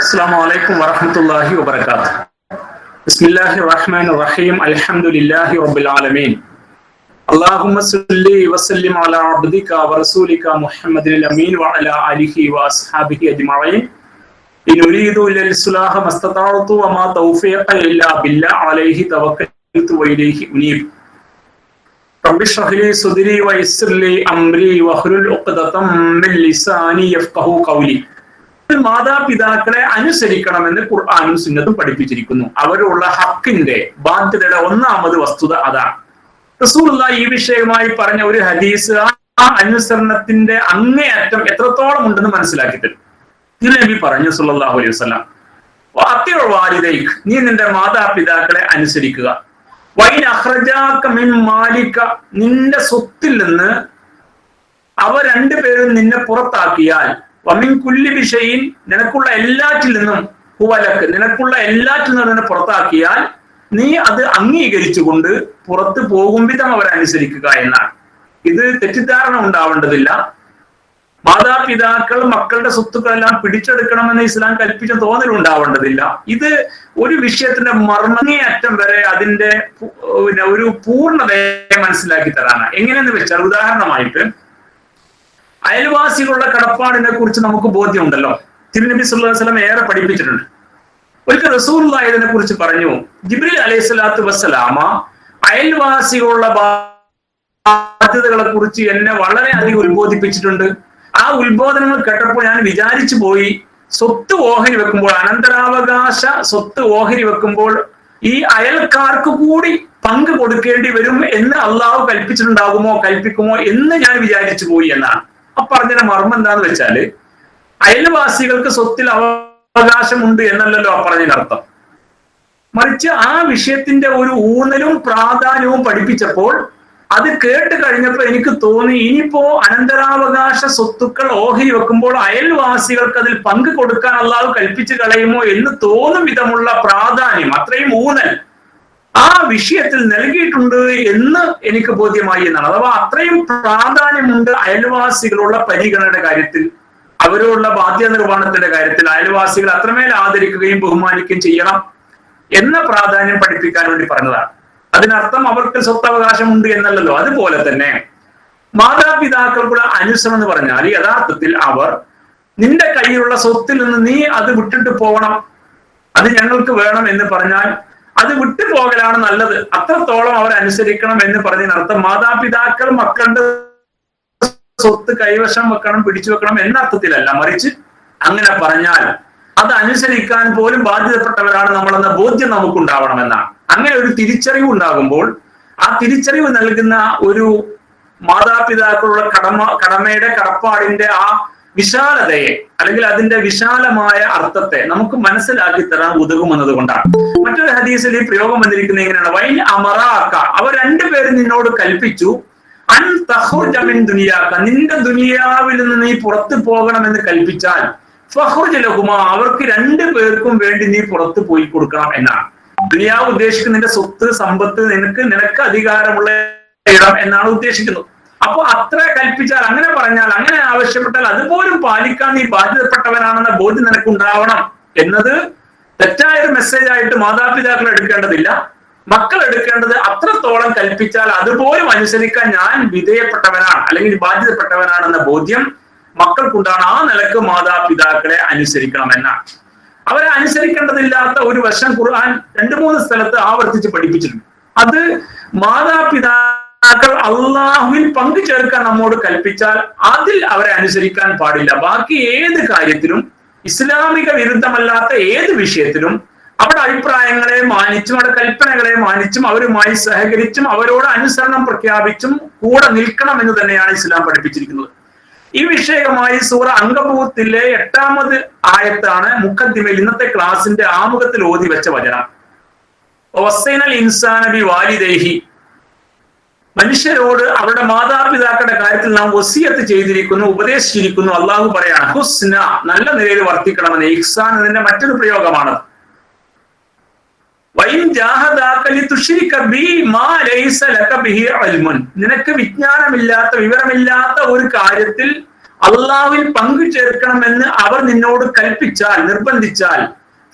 السلام عليكم ورحمة الله وبركاته. بسم الله الرحمن الرحيم. الحمد لله رب العالمين. اللهم صل وسلم على عبدك ورسولك محمد الأمين وعلى آله وأصحابه أجمعين. إن أريد إلا الإصلاح ما استطعت وما توفيقي إلا بالله عليه توكلت وإليه أنيب. رب اشرح لي صدري ويسر لي أمري واحلل عقدة من لساني يفقهوا قولي. മാതാപിതാക്കളെ അനുസരിക്കണമെന്ന് ഖുർആനും സുന്നത്തും പഠിപ്പിച്ചിരിക്കുന്നു. അവരുള്ള ഹക്കിന്റെ ബാധ്യതയുടെ ഒന്നാമത് വസ്തുത അതാണ്. റസൂലുള്ളാഹി ഈ വിഷയമായി പറഞ്ഞ ഒരു ഹദീസ് ആ അനുസരണത്തിന്റെ അങ്ങേയറ്റം എത്രത്തോളം ഉണ്ടെന്ന് മനസ്സിലാക്കി തരും. നബി പറഞ്ഞു സല്ലല്ലാഹു അലൈഹി വസല്ലം, വഅത്തിഉ വാലിദൈക, നീ നിന്റെ മാതാപിതാക്കളെ അനുസരിക്കുക. വൈൻ അഖ്റജാക മിൻ മാലിക, നിന്റെ സ്വത്തിൽ നിന്ന് അവ രണ്ടുപേരും നിന്നെ പുറത്താക്കിയാൽ, വമിൻ കുല്ലി ബിശൈഇൻ, നിനക്കുള്ള എല്ലാറ്റിൽ നിന്നും, ഹുവലക്ക്, നിനക്കുള്ള എല്ലാറ്റിൽ നിന്നും നിന്നെ പുറത്താക്കിയാൽ നീ അത് അംഗീകരിച്ചുകൊണ്ട് പുറത്തു പോകും വിധം അവരനുസരിക്കുക എന്നാണ്. ഇത് തെറ്റിദ്ധാരണ ഉണ്ടാവേണ്ടതില്ല. മാതാപിതാക്കൾ മക്കളുടെ സ്വത്തുക്കളെല്ലാം പിടിച്ചെടുക്കണമെന്ന് ഇസ്ലാം കൽപ്പിച്ച തോന്നലുണ്ടാവേണ്ടതില്ല. ഇത് ഒരു വിഷയത്തിന്റെ മർമ്മങ്ങേയറ്റം വരെ അതിന്റെ ഒരു പൂർണ്ണതയെ മനസ്സിലാക്കി തരാനാണ്. എങ്ങനെയെന്ന് വെച്ചാൽ, ഉദാഹരണമായിട്ട് അയൽവാസികളുടെ കടപ്പാടിനെ കുറിച്ച് നമുക്ക് ബോധ്യമുണ്ടല്ലോ. തിരുനബി സല്ലല്ലാഹു അലൈഹി വസല്ലം ഏറെ പഠിപ്പിച്ചിട്ടുണ്ട്. ഒരിക്കൽ റസൂലുള്ളാഹി ഇതിനെ കുറിച്ച് പറഞ്ഞു, ജിബ്രീൽ അലൈഹിസ്സലാത്തു വസ്സലാമ അയൽവാസികളുടെ ബാധ്യതകളെ കുറിച്ച് എന്നെ വളരെയധികം ഉത്ബോധിപ്പിച്ചിട്ടുണ്ട്. ആ ഉത്ബോധനങ്ങൾ കേട്ടപ്പോൾ ഞാൻ വിചാരിച്ചു പോയി, സ്വത്ത് ഓഹരി വെക്കുമ്പോൾ, അനന്തരാവകാശ സ്വത്ത് ഓഹരി വെക്കുമ്പോൾ ഈ അയൽക്കാർക്ക് കൂടി പങ്ക് കൊടുക്കേണ്ടി വരും എന്ന് അള്ളാഹു കൽപ്പിക്കുമോ എന്ന് ഞാൻ വിചാരിച്ചു പോയി എന്നാണ്. പറഞ്ഞ മർമ്മം എന്താന്ന് വെച്ചാല്, അയൽവാസികൾക്ക് സ്വത്തിൽ അവകാശമുണ്ട് എന്നല്ലല്ലോ പറഞ്ഞതിനർത്ഥം. മറിച്ച് ആ വിഷയത്തിന്റെ ഒരു ഊന്നലും പ്രാധാന്യവും പഠിപ്പിച്ചപ്പോൾ അത് കേട്ട് കഴിഞ്ഞപ്പോൾ എനിക്ക് തോന്നി, ഇനിയിപ്പോ അനന്തരാവകാശ സ്വത്തുക്കൾ ഓഹരി വെക്കുമ്പോൾ അയൽവാസികൾക്ക് അതിൽ പങ്ക് കൊടുക്കാൻ അള്ളാഹു കൽപ്പിച്ചു കളയുമോ എന്ന് തോന്നും വിധമുള്ള പ്രാധാന്യം, അത്രയും ഊന്നൽ ആ വിഷയത്തിൽ നൽകിയിട്ടുണ്ട് എന്ന് എനിക്ക് ബോധ്യമായി എന്നാണ്. അഥവാ അത്രയും പ്രാധാന്യമുണ്ട് അയൽവാസികളുള്ള പരിഗണനയുടെ കാര്യത്തിൽ, അവരോടുള്ള ബാധ്യത നിർവഹണത്തിന്റെ കാര്യത്തിൽ അയൽവാസികൾ അത്രമേൽ ആദരിക്കുകയും ബഹുമാനിക്കുകയും ചെയ്യണം എന്ന പ്രാധാന്യം പഠിപ്പിക്കാൻ വേണ്ടി പറഞ്ഞതാണ്. അതിനർത്ഥം അവർക്ക് സ്വത്തവകാശമുണ്ട് എന്നല്ലല്ലോ. അതുപോലെ തന്നെ മാതാപിതാക്കൾക്കുള്ള അനുസരണം എന്ന് പറഞ്ഞാൽ യഥാർത്ഥത്തിൽ അവർ നിന്റെ കയ്യിലുള്ള സ്വത്തിൽ നിന്ന് നീ അത് വിട്ടിട്ട് പോകണം, അത് ഞങ്ങൾക്ക് വേണം എന്ന് പറഞ്ഞാൽ അത് വിട്ടുപോകലാണ് നല്ലത്. അത്രത്തോളം അവർ അനുസരിക്കണം എന്ന് പറഞ്ഞതിനർത്ഥം മാതാപിതാക്കൾ മക്കളുടെ സ്വത്ത് കൈവശം വെക്കണം, പിടിച്ചു വെക്കണം എന്ന അർത്ഥത്തിലല്ല. മറിച്ച് അങ്ങനെ പറഞ്ഞാൽ അത് അനുസരിക്കാൻ പോലും ബാധ്യതപ്പെട്ടവരാണ് നമ്മളെന്ന ബോധ്യം നമുക്കുണ്ടാവണമെന്നാണ്. അങ്ങനെ ഒരു തിരിച്ചറിവ് ഉണ്ടാകുമ്പോൾ ആ തിരിച്ചറിവ് നൽകുന്ന ഒരു മാതാപിതാക്കളുള്ള കടമയുടെ കടപ്പാടിന്റെ ആ വിശാലതയെ അല്ലെങ്കിൽ അതിന്റെ വിശാലമായ അർത്ഥത്തെ നമുക്ക് മനസ്സിലാക്കി തരാൻ ഉതകുമെന്നത് കൊണ്ടാണ്. മറ്റൊരു ഹദീസിൽ ഈ പ്രയോഗം വന്നിരിക്കുന്നത് എങ്ങനെയാണ്, വൈൻ അമറാക്ക, അവർ രണ്ടുപേരും നിന്നോട് കൽപ്പിച്ചു, അൻ തഖ്റുജ മിൻ ദുനിയാക, നിന്റെ ദുനിയാവിൽ നിന്ന് നീ പുറത്തു പോകണമെന്ന് കൽപ്പിച്ചാൽ, ഫഖ്റുജ ലഹുമാ, അവർക്ക് രണ്ടുപേർക്കും വേണ്ടി നീ പുറത്തു പോയി കൊടുക്കണം എന്നാണ്. ദുനിയാവ് ഉദ്ദേശിക്കുന്ന നിന്റെ സ്വത്ത് സമ്പത്ത്, നിനക്ക് അധികാരമുള്ള ഇടം എന്നാണ് ഉദ്ദേശിക്കുന്നത്. അപ്പൊ അത്ര കൽപ്പിച്ചാൽ, അങ്ങനെ പറഞ്ഞാൽ, അങ്ങനെ ആവശ്യപ്പെട്ടാൽ അതുപോലും പാലിക്കാൻ നീ ബാധ്യതപ്പെട്ടവനാണെന്ന ബോധ്യം നിനക്കുണ്ടാവണം എന്നത് തെറ്റായൊരു മെസ്സേജ് ആയിട്ട് മാതാപിതാക്കൾ എടുക്കേണ്ടതില്ല. മക്കൾ എടുക്കേണ്ടത് അത്രത്തോളം കൽപ്പിച്ചാൽ അതുപോലും അനുസരിക്കാൻ ഞാൻ വിധേയപ്പെട്ടവനാണ് അല്ലെങ്കിൽ ബാധ്യതപ്പെട്ടവനാണെന്ന ബോധ്യം മക്കൾക്കുണ്ടാണ്. ആ നിലക്ക് മാതാപിതാക്കളെ അനുസരിക്കണമെന്നാണ്. അവരെ അനുസരിക്കേണ്ടതില്ലാത്ത ഒരു വശം ഖുർആൻ 2-3 സ്ഥലത്ത് ആവർത്തിച്ച് പഠിപ്പിച്ചിട്ടുണ്ട്. അത് മാതാപിതാക്കൾ അള്ളാഹുവിൽ പങ്കു ചേർക്കാൻ നമ്മോട് കൽപ്പിച്ചാൽ അതിൽ അവരെ അനുസരിക്കാൻ പാടില്ല. ബാക്കി ഏത് കാര്യത്തിലും, ഇസ്ലാമിക വിരുദ്ധമല്ലാത്ത ഏത് വിഷയത്തിലും അവരുടെ അഭിപ്രായങ്ങളെ മാനിച്ചും അവരുടെ കൽപ്പനകളെ മാനിച്ചും അവരുമായി സഹകരിച്ചും അവരോട് അനുസരണം പ്രഖ്യാപിച്ചും കൂടെ നിൽക്കണം എന്ന് തന്നെയാണ് ഇസ്ലാം പഠിപ്പിച്ചിരിക്കുന്നത്. ഈ വിഷയമായി സൂറ അങ്കബൂത്തിലെ 8ാമത് ആയത്താണ് മുഖദ്ദിമയിൽ ഇന്നത്തെ ക്ലാസിന്റെ ആമുഖത്തിൽ ഓതി വെച്ച വചനം. വസ്സൈനൽ ഇൻസാന ബിവാലിദൈഹി, മനുഷ്യരോട് അവരുടെ മാതാപിതാക്കളുടെ കാര്യത്തിൽ നാം വസിയത്ത് ചെയ്തിരിക്കുന്നു, ഉപദേശിച്ചിരിക്കുന്നു. അള്ളാഹു പറയാണ് ഹുസ്ന, നല്ല നിലയിൽ വർത്തിക്കണമെന്ന്. ഇഹ്സാൻ എന്നതിന്റെ മറ്റൊരു പ്രയോഗമാണ്. നിനക്ക് വിജ്ഞാനമില്ലാത്ത വിവരമില്ലാത്ത ഒരു കാര്യത്തിൽ അള്ളാഹുവിൽ പങ്കു ചേർക്കണമെന്ന് അവർ നിന്നോട് കൽപ്പിച്ചാൽ, നിർബന്ധിച്ചാൽ,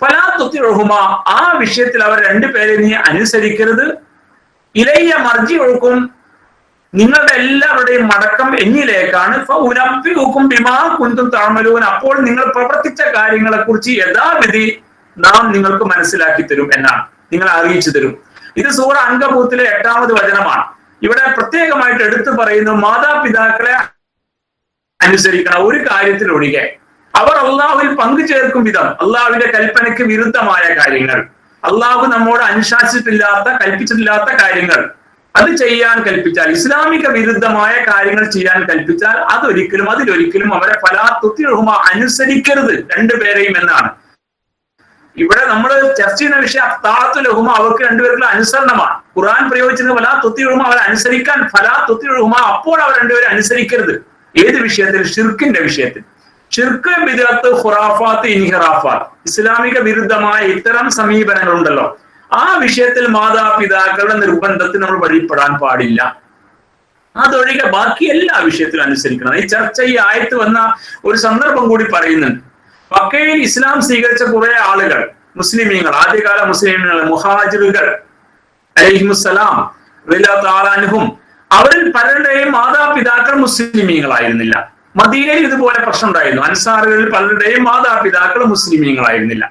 ഫലാ തുതിഉഹുമാ, ആ വിഷയത്തിൽ അവർ രണ്ടുപേരെ നീ അനുസരിക്കരുത്. ഇലയ്യ മർജിഉക്കും, നിങ്ങളുടെ എല്ലാവരുടെയും മടക്കം എന്നിലേക്കാണ്. ഫഉനബ്ബിഉക്കും ബിമാ കുന്തും തഅമലൂൻ, അപ്പോൾ നിങ്ങൾ പ്രവർത്തിച്ച കാര്യങ്ങളെ കുറിച്ച് യഥാവിധി നാം നിങ്ങൾക്ക് മനസ്സിലാക്കി തരും എന്നാണ്, നിങ്ങളെ അറിയിച്ചു തരും. ഇത് സൂറ അൻകബൂത്തിലെ 8ാമത് വചനമാണ്. ഇവിടെ പ്രത്യേകമായിട്ട് എടുത്തു പറയുന്നു, മാതാപിതാക്കളെ അനുസരിക്കണം ഒരു കാര്യത്തിലൊഴികെ. അവർ അള്ളാഹുവിൽ പങ്കു ചേർക്കും വിധം, അള്ളാഹുവിന്റെ കൽപ്പനയ്ക്ക് വിരുദ്ധമായ കാര്യങ്ങൾ, അള്ളാഹു നമ്മോട് അനുശാസിച്ചിട്ടില്ലാത്ത, കൽപ്പിച്ചിട്ടില്ലാത്ത കാര്യങ്ങൾ അത് ചെയ്യാൻ കൽപ്പിച്ചാൽ, ഇസ്ലാമിക വിരുദ്ധമായ കാര്യങ്ങൾ ചെയ്യാൻ കൽപ്പിച്ചാൽ അതിലൊരിക്കലും അവരെ ഫലാ തുതിഉഹുമാ, അനുസരിക്കരുത് രണ്ടുപേരെയും എന്നാണ്. ഇവിടെ നമ്മൾ ചർച്ച ചെയ്യുന്ന വിഷയം താഅത്തുൽ ലഹുമാ, അവർക്ക് രണ്ടുപേർക്കുള്ള അനുസരണമാണ്. ഖുർആൻ പ്രയോഗിച്ചിരുന്ന ഫലാ തുതിഉഹുമാ, അവരെ അനുസരിക്കാൻ, ഫലാ തുതിഉഹുമാ, അപ്പോൾ അവർ രണ്ടുപേരും അനുസരിക്കരുത്. ഏത് വിഷയത്തിൽ? ഷിർക്കിന്റെ വിഷയത്തിൽ. ഷിർക്ക്, ബിദ്അത്ത്, ഖുറാഫാത്ത്, ഇൻഹിറാഫാത്ത്, ഇസ്ലാമിക വിരുദ്ധമായ ഇത്തരം സമീപനങ്ങൾ ഉണ്ടല്ലോ, ആ വിഷയത്തിൽ മാതാപിതാക്കളുടെ നിർബന്ധത്തിൽ നമ്മൾ വഴിപ്പെടാൻ പാടില്ല. അതൊഴികെ ബാക്കി എല്ലാ വിഷയത്തിലും അനുസരിക്കണം. ഈ ചർച്ച, ഈ ആയത്ത് വന്ന ഒരു സന്ദർഭം കൂടി പറയുന്നുണ്ട്. മക്കയിൽ ഇസ്ലാം സ്വീകരിച്ച കുറെ ആളുകൾ, മുസ്ലിമീങ്ങൾ, ആദ്യകാല മുസ്ലിമീങ്ങൾ, മുഹാജിറുകൾ അലൈഹിമുസ്സലാം റളിയല്ലാഹു അൻഹും, അവരിൽ പലരുടെയും മാതാപിതാക്കൾ മുസ്ലിമീങ്ങളായിരുന്നില്ല. മദീനയിൽ ഇതുപോലെ പ്രശ്നം ഉണ്ടായിരുന്നു. അൻസാറുകളിൽ പലരുടെയും മാതാപിതാക്കൾ മുസ്ലിമീങ്ങളായിരുന്നില്ല.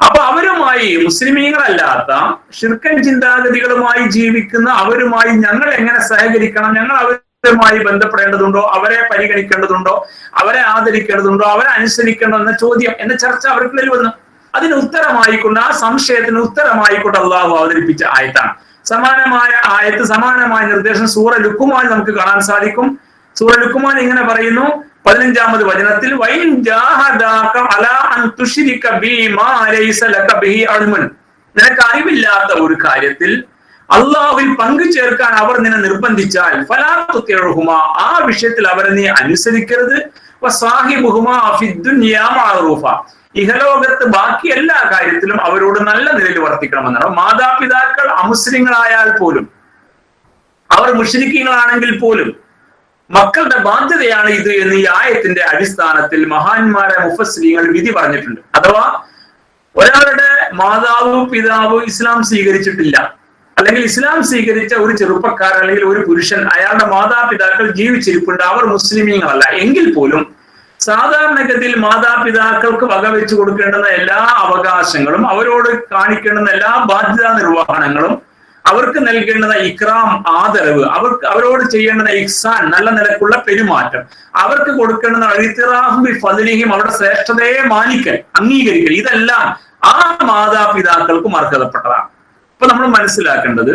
അപ്പൊ അവരുമായി, മുസ്ലിമീങ്ങളല്ലാത്ത ശിർക്കൻ ചിന്താഗതികളുമായി ജീവിക്കുന്ന അവരുമായി ഞങ്ങൾ എങ്ങനെ സഹകരിക്കണം, ഞങ്ങൾ അവരുമായി ബന്ധപ്പെടേണ്ടതുണ്ടോ, അവരെ പരിഗണിക്കേണ്ടതുണ്ടോ, അവരെ ആദരിക്കേണ്ടതുണ്ടോ, അവരെ അനുസരിക്കണം എന്ന ചോദ്യം, എന്ന ചർച്ച അവർക്കുള്ളിൽ വന്നു. അതിന് ഉത്തരമായിക്കൊണ്ട്, ആ സംശയത്തിന് ഉത്തരമായിക്കൊണ്ട് അള്ളാഹു അവതരിപ്പിച്ച ആയത്താണ്. സമാനമായ ആയത്ത്, സമാനമായ നിർദ്ദേശം സൂറ ലുഖ്മാൻ നമുക്ക് കാണാൻ സാധിക്കും. സൂറ ലുഖ്മാൻ ഇങ്ങനെ പറയുന്നു, 15ാമത് വചനത്തിൽ, വൈൻ ജാഹദാക അലാ അൻ തുശ്രിക ബി മാ ലൈസ ലക ബിഹി ഇൽമുൻ, നിനക്ക് അറിവില്ലാത്ത ഒരു കാര്യത്തിൽ അള്ളാഹുവിൽ പങ്കു ചേർക്കാൻ അവർ നിന്നെ നിർബന്ധിച്ചാൽ, ഫലാ തുതിഉഹുമാ, ആ വിഷയത്തിൽ അവരെ നീ അനുസരിക്കരുത്. വസാഹിബുഹുമാ ഫിദ് ദുനിയാ മഅറൂഫ, ഇഹലോകത്ത് ബാക്കി എല്ലാ കാര്യത്തിലും അവരോട് നല്ല നിലയിൽ വർത്തിക്കണമെന്നാണ്. മാതാപിതാക്കൾ അമുസ്ലിങ്ങളായാൽ പോലും, അവർ മുശ്രിക്കീങ്ങളാണെങ്കിൽ പോലും മക്കളുടെ ബാധ്യതയാണ് ഇത് എന്ന് ഈ ആയത്തിന്റെ അടിസ്ഥാനത്തിൽ മഹാന്മാരെ മുഫസ്സിരീങ്ങൾ വിധി പറഞ്ഞിട്ടുണ്ട്. അഥവാ ഒരാളുടെ മാതാവ്, പിതാവ് ഇസ്ലാം സ്വീകരിച്ചിട്ടില്ല, അല്ലെങ്കിൽ ഇസ്ലാം സ്വീകരിച്ച ഒരു ചെറുപ്പക്കാരൻ അല്ലെങ്കിൽ ഒരു പുരുഷൻ, അയാളുടെ മാതാപിതാക്കൾ ജീവിച്ചിരിപ്പുണ്ട്, അവർ മുസ്ലിമീങ്ങളല്ല എങ്കിൽ പോലും സാധാരണഗതിയിൽ മാതാപിതാക്കൾക്ക് വകവെച്ചു കൊടുക്കേണ്ടുന്ന എല്ലാ അവകാശങ്ങളും, അവരോട് കാണിക്കേണ്ടുന്ന എല്ലാ ബാധ്യതാ നിർവഹണങ്ങളും, അവർക്ക് നൽകേണ്ടുന്ന ഇക്രാം, ആദരവ്, അവരോട് ചെയ്യേണ്ടുന്ന ഇഹ്സാൻ, നല്ല നിലക്കുള്ള പെരുമാറ്റം, അവർക്ക് കൊടുക്കേണ്ടുന്ന ഇഅ്തിറാഫും ബിഫദ്ലിഹിം, അവരുടെ ശ്രേഷ്ഠതയെ മാനിക്കൽ, അംഗീകരിക്കൽ, ഇതെല്ലാം ആ മാതാപിതാക്കൾക്കും അർഹതപ്പെട്ടതാണ്. ഇപ്പൊ നമ്മൾ മനസ്സിലാക്കേണ്ടത്,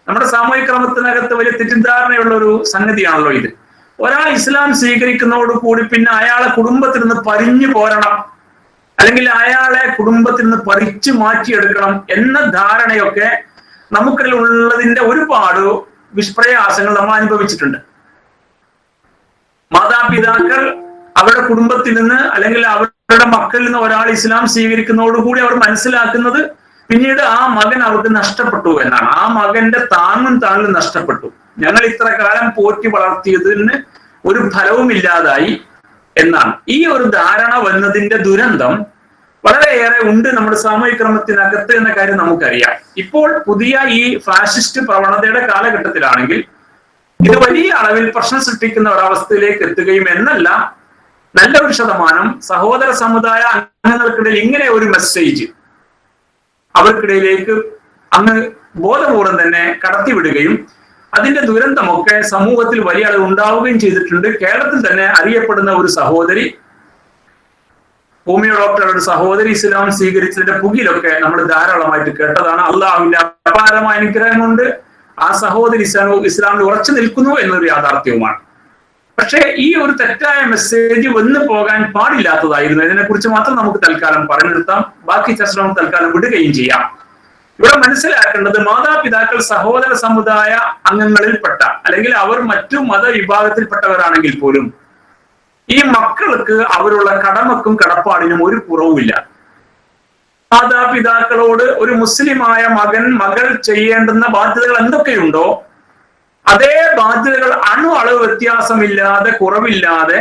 നമ്മുടെ സാമൂഹിക ക്രമത്തിനകത്ത് വലിയ തെറ്റിദ്ധാരണയുള്ള ഒരു സംഗതിയാണല്ലോ ഇത്. ഒരാൾ ഇസ്ലാം സ്വീകരിക്കുന്നതോടുകൂടി പിന്നെ അയാളെ കുടുംബത്തിൽ നിന്ന് പരിഞ്ഞു പോരണം, അല്ലെങ്കിൽ അയാളെ കുടുംബത്തിൽ നിന്ന് പറിച്ചു മാറ്റിയെടുക്കണം എന്ന ധാരണയൊക്കെ നമുക്കിടയിൽ ഉള്ളതിന്റെ ഒരുപാട് വിഷ്പ്രയാസങ്ങൾ നമ്മൾ അനുഭവിച്ചിട്ടുണ്ട്. മാതാപിതാക്കൾ അവരുടെ കുടുംബത്തിൽ നിന്ന്, അല്ലെങ്കിൽ അവരുടെ മക്കളിൽ നിന്ന് ഒരാൾ ഇസ്ലാം സ്വീകരിക്കുന്നതോടുകൂടി അവർ മനസ്സിലാക്കുന്നത് പിന്നീട് ആ മകൻ അവർക്ക് നഷ്ടപ്പെട്ടു എന്നാണ്. ആ മകന്റെ താങ്ങും താങ്ങും നഷ്ടപ്പെട്ടു, ഞങ്ങൾ ഇത്ര കാലം പോറ്റി വളർത്തിയതിന് ഒരു ഫലവും ഇല്ലാതായി എന്നാണ്. ഈ ഒരു ധാരണ വന്നതിന്റെ ദുരന്തം വളരെയേറെ ഉണ്ട് നമ്മുടെ സാമൂഹിക ക്രമത്തിനകത്ത് എന്ന കാര്യം നമുക്കറിയാം. ഇപ്പോൾ പുതിയ ഈ ഫാഷിസ്റ്റ് പ്രവണതയുടെ കാലഘട്ടത്തിലാണെങ്കിൽ ഇത് വലിയ അളവിൽ പ്രശ്നം സൃഷ്ടിക്കുന്ന ഒരവസ്ഥയിലേക്ക് എത്തുകയും എന്നല്ല, നല്ലൊരു ശതമാനം സഹോദര സമുദായ അംഗങ്ങൾക്കിടയിൽ ഇങ്ങനെ ഒരു മെസ്സേജ് അവർക്കിടയിലേക്ക് അങ്ങ് ബോധപൂർവം തന്നെ കടത്തിവിടുകയും അതിന്റെ ദുരന്തമൊക്കെ സമൂഹത്തിൽ വലിയ അളവ് ഉണ്ടാവുകയും ചെയ്തിട്ടുണ്ട്. കേരളത്തിൽ തന്നെ അറിയപ്പെടുന്ന ഒരു സഹോദരി, ഹോമിയോ ഡോക്ടറുടെ ഒരു സഹോദരി ഇസ്ലാം സ്വീകരിച്ചതിന്റെ പുകിലൊക്കെ നമ്മൾ ധാരാളമായിട്ട് കേട്ടതാണ്. അള്ളാഹുവിന്റെ അപാരമായ അനുഗ്രഹം കൊണ്ട് ആ സഹോദരി ഇസ്ലാമിൽ ഉറച്ചു നിൽക്കുന്നു എന്നൊരു യാഥാർത്ഥ്യവുമാണ്. പക്ഷേ ഈ ഒരു തെറ്റായ മെസ്സേജ് വന്നു പോകാൻ പാടില്ലാത്തതായിരുന്നു. ഇതിനെക്കുറിച്ച് മാത്രം നമുക്ക് തൽക്കാലം പറഞ്ഞു നിർത്താം, ബാക്കി ചർച്ച നമുക്ക് തൽക്കാലം വിടുകയും ചെയ്യാം. ഇവിടെ മനസ്സിലാക്കേണ്ടത്, മാതാപിതാക്കൾ സഹോദര സമുദായ അംഗങ്ങളിൽപ്പെട്ട, അല്ലെങ്കിൽ അവർ മറ്റു മതവിഭാഗത്തിൽപ്പെട്ടവരാണെങ്കിൽ പോലും ഈ മക്കൾക്ക് അവരുള്ള കടമക്കും കടപ്പാടിനും ഒരു കുറവുമില്ല. മാതാപിതാക്കളോട് ഒരു മുസ്ലിമായ മകൾ ചെയ്യേണ്ടുന്ന ബാധ്യതകൾ എന്തൊക്കെയുണ്ടോ അതേ ബാധ്യതകൾ അളവ് വ്യത്യാസമില്ലാതെ, കുറവില്ലാതെ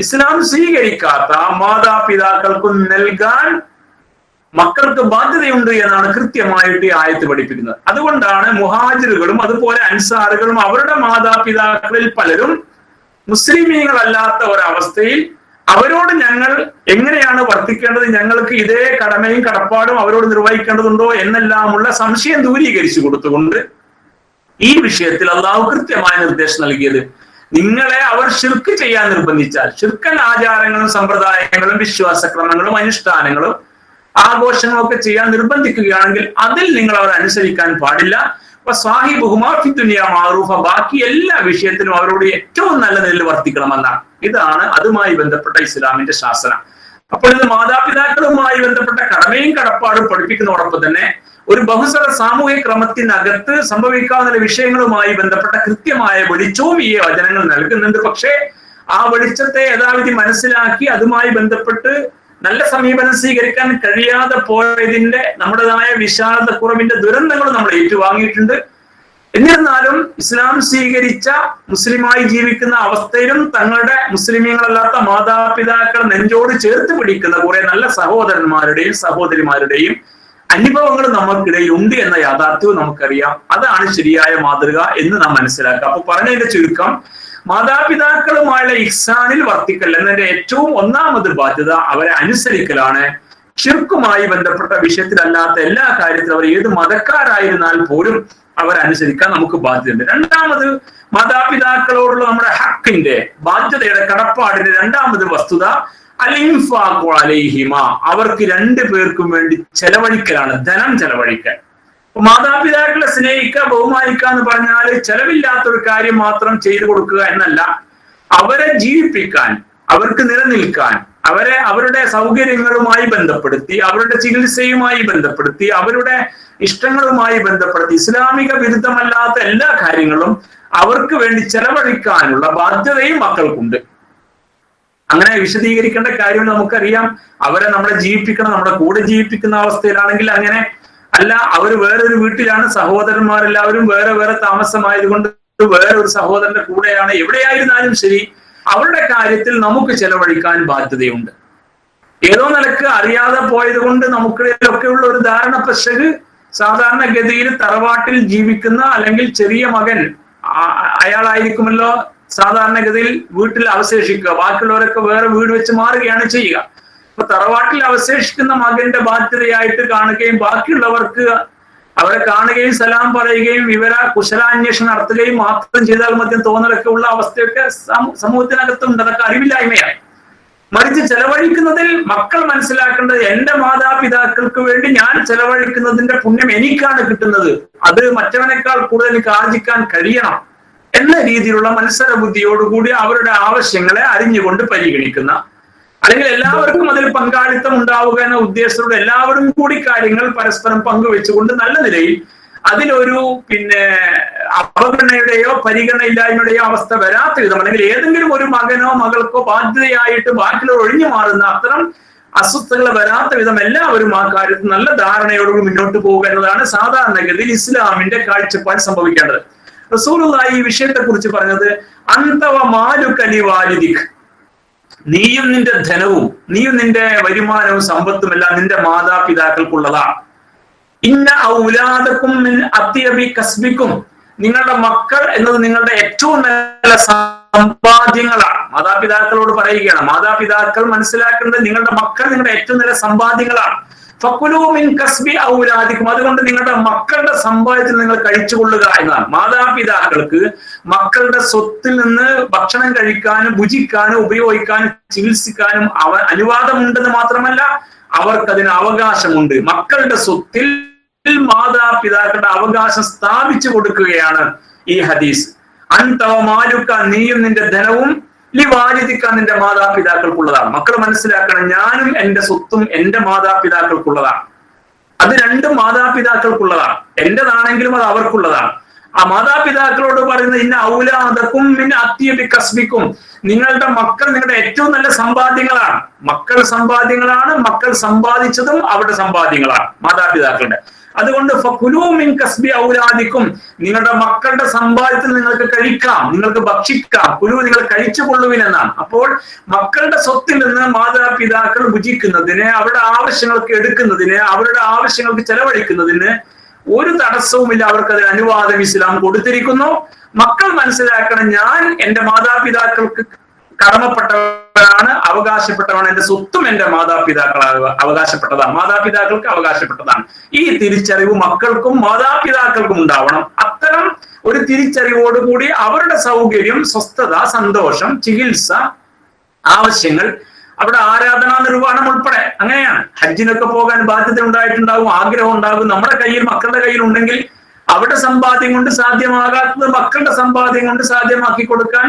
ഇസ്ലാം സ്വീകരിക്കാത്ത മാതാപിതാക്കൾക്കും നൽകാൻ മക്കൾക്ക് ബാധ്യതയുണ്ട് എന്നാണ് കൃത്യമായിട്ട് ഈ ആയത്ത് പഠിപ്പിക്കുന്നത്. അതുകൊണ്ടാണ് മുഹാജിറുകളും അതുപോലെ അൻസാറുകളും അവരുടെ മാതാപിതാക്കളിൽ പലരും മുസ്ലിമീങ്ങളല്ലാത്ത ഒരവസ്ഥയിൽ അവരോട് ഞങ്ങൾ എങ്ങനെയാണ് വർത്തിക്കേണ്ടത്, ഞങ്ങൾക്ക് ഇതേ കടമയും കടപ്പാടും അവരോട് നിർവഹിക്കേണ്ടതുണ്ടോ എന്നെല്ലാമുള്ള സംശയം ദൂരീകരിച്ചു കൊടുത്തുകൊണ്ട് ഈ വിഷയത്തിൽ അള്ളാഹു കൃത്യമായ നിർദ്ദേശം നൽകിയത്, നിങ്ങളെ അവർ ശിർക്ക് ചെയ്യാൻ നിർബന്ധിച്ചാൽ, ശിർക്കൻ ആചാരങ്ങളും സമ്പ്രദായങ്ങളും വിശ്വാസക്രമങ്ങളും അനുഷ്ഠാനങ്ങളും ആഘോഷങ്ങളും ഒക്കെ ചെയ്യാൻ നിർബന്ധിക്കുകയാണെങ്കിൽ അതിൽ നിങ്ങൾ അവർ അനുസരിക്കാൻ പാടില്ല. ബാക്കി എല്ലാ വിഷയത്തിലും അവരോട് ഏറ്റവും നല്ല നിലയിൽ വർത്തിക്കണമെന്നാണ്. ഇതാണ് അതുമായി ബന്ധപ്പെട്ട ഇസ്ലാമിന്റെ ശാസനം. അപ്പോൾ ഇത് മാതാപിതാക്കളുമായി ബന്ധപ്പെട്ട കടമയും കടപ്പാടും പഠിപ്പിക്കുന്നതോടൊപ്പം തന്നെ ഒരു ബഹുസ്വര സാമൂഹിക ക്രമത്തിനകത്ത് സംഭവിക്കാവുന്ന വിഷയങ്ങളുമായി ബന്ധപ്പെട്ട കൃത്യമായ വെളിച്ചവും ഈ വചനങ്ങൾ നൽകുന്നുണ്ട്. പക്ഷേ ആ വെളിച്ചത്തെ യഥാവിധി മനസ്സിലാക്കി അതുമായി ബന്ധപ്പെട്ട് നല്ല സമീപനം സ്വീകരിക്കാൻ കഴിയാതെ പോയതിന്റെ നമ്മുടേതായ വിശാലതക്കുറവിന്റെ ദുരന്തങ്ങൾ നമ്മൾ ഏറ്റുവാങ്ങിയിട്ടുണ്ട്. എന്നിരുന്നാലും ഇസ്ലാം സ്വീകരിച്ച മുസ്ലിമായി ജീവിക്കുന്ന അവസ്ഥയിലും തങ്ങളുടെ മുസ്ലിമീങ്ങളല്ലാത്ത മാതാപിതാക്കൾ നെഞ്ചോട് ചേർത്ത് പിടിക്കുന്ന കുറെ നല്ല സഹോദരന്മാരുടെയും സഹോദരിമാരുടെയും അനുഭവങ്ങൾ നമുക്കിടയിൽ ഉണ്ട് എന്ന യാഥാർത്ഥ്യവും നമുക്കറിയാം. അതാണ് ശരിയായ മാതൃക എന്ന് നാം മനസ്സിലാക്കുക. അപ്പൊ പറഞ്ഞതിന്റെ ചുരുക്കം, മാതാപിതാക്കളുമായുള്ള ഇഹ്സാനിൽ വർത്തിക്കൽ എന്നതിന്റെ ഏറ്റവും ഒന്നാമത് ബാധ്യത അവരെ അനുസരിക്കലാണ്. ശിർക്കുമായി ബന്ധപ്പെട്ട വിഷയത്തിലല്ലാത്ത എല്ലാ കാര്യത്തിലും അവർ ഏത് മതക്കാരായിരുന്നാൽ പോലും അവരനുസരിക്കാൻ നമുക്ക് ബാധ്യതയുണ്ട്. രണ്ടാമത്, മാതാപിതാക്കളോടുള്ള നമ്മുടെ ഹക്കിന്റെ ബാധ്യതയുടെ കടപ്പാടിന്റെ രണ്ടാമത് വസ്തുത അലിൻഫാഖു അലൈഹിമ, അവർക്ക് രണ്ടു പേർക്കും വേണ്ടി ചെലവഴിക്കലാണ്, ധനം ചെലവഴിക്കൽ. മാതാപിതാക്കളെ സ്നേഹിക്കുക, ബഹുമാനിക്കുക എന്ന് പറഞ്ഞാൽ ചെലവില്ലാത്തൊരു കാര്യം മാത്രം ചെയ്തു കൊടുക്കുക എന്നല്ല. അവരെ ജീവിപ്പിക്കാൻ, അവർക്ക് നിലനിൽക്കാൻ, അവരെ അവരുടെ സൗകര്യങ്ങളുമായി ബന്ധപ്പെടുത്തി, അവരുടെ ചികിത്സയുമായി ബന്ധപ്പെടുത്തി, അവരുടെ ഇഷ്ടങ്ങളുമായി ബന്ധപ്പെടുത്തി ഇസ്ലാമിക വിരുദ്ധമല്ലാത്ത എല്ലാ കാര്യങ്ങളും അവർക്ക് വേണ്ടി ചെലവഴിക്കാനുള്ള ബാധ്യതയും മക്കൾക്കുണ്ട്. അങ്ങനെ വിശദീകരിക്കേണ്ട കാര്യം നമുക്കറിയാം. അവരെ നമ്മളെ ജീവിപ്പിക്കണം, നമ്മുടെ കൂടെ ജീവിപ്പിക്കുന്ന അവസ്ഥയിലാണെങ്കിൽ അങ്ങനെ അല്ല. അവർ വേറൊരു വീട്ടിലാണ്, സഹോദരന്മാരെല്ലാവരും വേറെ വേറെ താമസമായതുകൊണ്ട് വേറൊരു സഹോദരന്റെ കൂടെയാണ്, എവിടെയായിരുന്നാലും ശരി അവരുടെ കാര്യത്തിൽ നമുക്ക് ചെലവഴിക്കാൻ ബാധ്യതയുണ്ട്. ഏതോ നിലക്ക് അറിയാതെ പോയത് കൊണ്ട് നമുക്കിടയിലൊക്കെയുള്ള ഒരു ധാരണ പശക്, സാധാരണഗതിയിൽ തറവാട്ടിൽ ജീവിക്കുന്ന അല്ലെങ്കിൽ ചെറിയ മകൻ അയാളായിരിക്കുമല്ലോ സാധാരണഗതിയിൽ വീട്ടിൽ അവശേഷിക്കുക, ബാക്കിയുള്ളവരൊക്കെ വേറെ വീട് വെച്ച് മാറുകയാണ് ചെയ്യുക. അപ്പൊ തറവാട്ടിൽ അവശേഷിക്കുന്ന മകന്റെ ബാധ്യതയായിട്ട് കാണുകയും ബാക്കിയുള്ളവർക്ക് അവരെ കാണുകയും സലാം പറയുകയും കുശലാന്വേഷണം നടത്തുകയും മാത്രം ചെയ്താൽ മദ്യം തോന്നലൊക്കെ ഉള്ള അവസ്ഥയൊക്കെ സമൂഹത്തിനകത്തുണ്ട്. അതൊക്കെ അറിവില്ലായ്മയാണ്. മറിച്ച് ചെലവഴിക്കുന്നതിൽ മക്കൾ മനസ്സിലാക്കേണ്ടത്, എന്റെ മാതാപിതാക്കൾക്ക് വേണ്ടി ഞാൻ ചെലവഴിക്കുന്നതിന്റെ പുണ്യം എനിക്കാണ് കിട്ടുന്നത്, അത് മറ്റവനേക്കാൾ കൂടുതൽ എനിക്ക് ആർജിക്കാൻ കഴിയണം എന്ന രീതിയിലുള്ള മത്സര ബുദ്ധിയോടുകൂടി അവരുടെ ആവശ്യങ്ങളെ അറിഞ്ഞുകൊണ്ട് പരിഗണിക്കുന്ന, അല്ലെങ്കിൽ എല്ലാവർക്കും അതിൽ പങ്കാളിത്തം ഉണ്ടാവുക എന്ന ഉദ്ദേശത്തോടെ എല്ലാവരും കൂടി കാര്യങ്ങൾ പരസ്പരം പങ്കുവെച്ചുകൊണ്ട് നല്ല നിലയിൽ അതിലൊരു അവഗണനയുടെയോ പരിഗണനയില്ലായ്മയുടെയോ അവസ്ഥ വരാത്ത വിധം, അല്ലെങ്കിൽ ഏതെങ്കിലും ഒരു മകനോ മകൾക്കോ ബാധ്യതയായിട്ട് ബാക്കിയുള്ളവർ ഒഴിഞ്ഞു മാറുന്ന അത്തരം അസ്വസ്ഥതകൾ വരാത്ത വിധം എല്ലാവരും ആ കാര്യത്തിൽ നല്ല ധാരണയോടുകൂടി മുന്നോട്ട് പോവുക എന്നതാണ് സാധാരണഗതിയിൽ ഇസ്ലാമിന്റെ കാഴ്ചപ്പാട് സംഭവിക്കേണ്ടത്. റസൂലുള്ളാഹി ഈ വിഷയത്തെ കുറിച്ച് പറഞ്ഞത്, അന്തവ മാലുക ലിവാലിദിക്, നീയും നിന്റെ ധനവും നീയും നിന്റെ വരുമാനവും സമ്പത്തും എല്ലാം നിന്റെ മാതാപിതാക്കൾക്കുള്ളതാണ്. ഇന്ന ഔലാദക്കും മിൻ അത്യബി കസ്ബിക്കും, നിങ്ങളുടെ മക്കൾ എന്നത് നിങ്ങളുടെ ഏറ്റവും നല്ല സമ്പാദ്യങ്ങളാണ്. മാതാപിതാക്കളോട് പറയുകയാണ്, മാതാപിതാക്കൾ മനസ്സിലാക്കേണ്ടത് നിങ്ങളുടെ മക്കൾ നിങ്ങളുടെ ഏറ്റവും നല്ല സമ്പാദ്യങ്ങളാണ്. ഫക്കുലൂ മിൻ കസ്ബി ഔലാദിക്കും, അതുകൊണ്ട് നിങ്ങളുടെ മക്കളുടെ സമ്പാദ്യത്തിൽ നിങ്ങൾ കഴിച്ചുകൊള്ളുക എന്നതാണ്. മാതാപിതാക്കൾക്ക് മക്കളുടെ സ്വത്തിൽ നിന്ന് ഭക്ഷണം കഴിക്കാനും ഭുജിക്കാനും ഉപയോഗിക്കാനും ചികിത്സിക്കാനും അനുവാദമുണ്ടെന്ന് മാത്രമല്ല, അവർക്കതിന് അവകാശമുണ്ട്. മക്കളുടെ സ്വത്തിൽ മാതാപിതാക്കളുടെ അവകാശം സ്ഥാപിച്ചു കൊടുക്കുകയാണ് ഈ ഹദീസ്. അൻതവ മാലുക, നീയും നിന്റെ ധനവും ലിവാലിദിക, നിന്റെ മാതാപിതാക്കൾക്കുള്ളതാണ്. മക്കൾ മനസ്സിലാക്കണം, ഞാനും എന്റെ സ്വത്തും എന്റെ മാതാപിതാക്കൾക്കുള്ളതാണ്. അത് രണ്ടും മാതാപിതാക്കൾക്കുള്ളതാണ്. എന്റേതാണെങ്കിലും അത് അവർക്കുള്ളതാണ്. ആ മാതാപിതാക്കളോട് പറയുന്നത്, ഇന്ന ഔലാദക്കും മിൻ അത്യബി കസ്ബിക്കും, നിങ്ങളുടെ മക്കൾ നിങ്ങളുടെ ഏറ്റവും നല്ല സമ്പാദ്യങ്ങളാണ്. മക്കൾ സമ്പാദ്യങ്ങളാണ്, മക്കൾ സമ്പാദിച്ചതും അവരുടെ സമ്പാദ്യങ്ങളാണ് മാതാപിതാക്കളുടെ. അതുകൊണ്ട് ഫകുലൂ മിൻ കസ്ബി ഔലാദിക്കും, നിങ്ങളുടെ മക്കളുടെ സമ്പാദ്യത്തിൽ നിങ്ങൾക്ക് കഴിക്കാം, നിങ്ങൾക്ക് ഭക്ഷിക്കാം. കുലു, നിങ്ങൾ കഴിച്ചു കൊള്ളുവിനെന്നാണ്. അപ്പോൾ മക്കളുടെ സ്വത്തിൽ നിന്ന് മാതാപിതാക്കൾ ഭുജിക്കുന്നതിന്, അവരുടെ ആവശ്യങ്ങൾക്ക് എടുക്കുന്നതിന്, അവരുടെ ആവശ്യങ്ങൾക്ക് ചെലവഴിക്കുന്നതിന് ഒരു തടസ്സവുമില്ല. അവർക്ക് അതിന് അനുവാദം ഇസ്ലാം കൊടുത്തിരിക്കുന്നു. മക്കൾ മനസ്സിലാക്കണം, ഞാൻ എന്റെ മാതാപിതാക്കൾക്ക് കടമപ്പെട്ടവരാണ്, അവകാശപ്പെട്ടവരാണ്. എന്റെ സ്വത്തും എന്റെ മാതാപിതാക്കൾ അവകാശപ്പെട്ടതാണ്, മാതാപിതാക്കൾക്ക് അവകാശപ്പെട്ടതാണ്. ഈ തിരിച്ചറിവ് മക്കൾക്കും മാതാപിതാക്കൾക്കും ഉണ്ടാവണം. അത്തരം ഒരു തിരിച്ചറിവോടുകൂടി അവരുടെ സൗകര്യം, സ്വസ്ഥത, സന്തോഷം, ചികിത്സ, ആവശ്യങ്ങൾ, അവിടെ ആരാധനാ നിർവ്വഹണം ഉൾപ്പെടെ അങ്ങനെയാണ്. ഹജ്ജിനൊക്കെ പോകാൻ ബാധ്യത ഉണ്ടായിട്ടുണ്ടാകും, ആഗ്രഹം ഉണ്ടാകും. നമ്മുടെ കയ്യിൽ, മക്കളുടെ കയ്യിൽ ഉണ്ടെങ്കിൽ അവരുടെ സമ്പാദ്യം കൊണ്ട് സാധ്യമാകാത്തത് മക്കളുടെ സമ്പാദ്യം കൊണ്ട് സാധ്യമാക്കി കൊടുക്കാൻ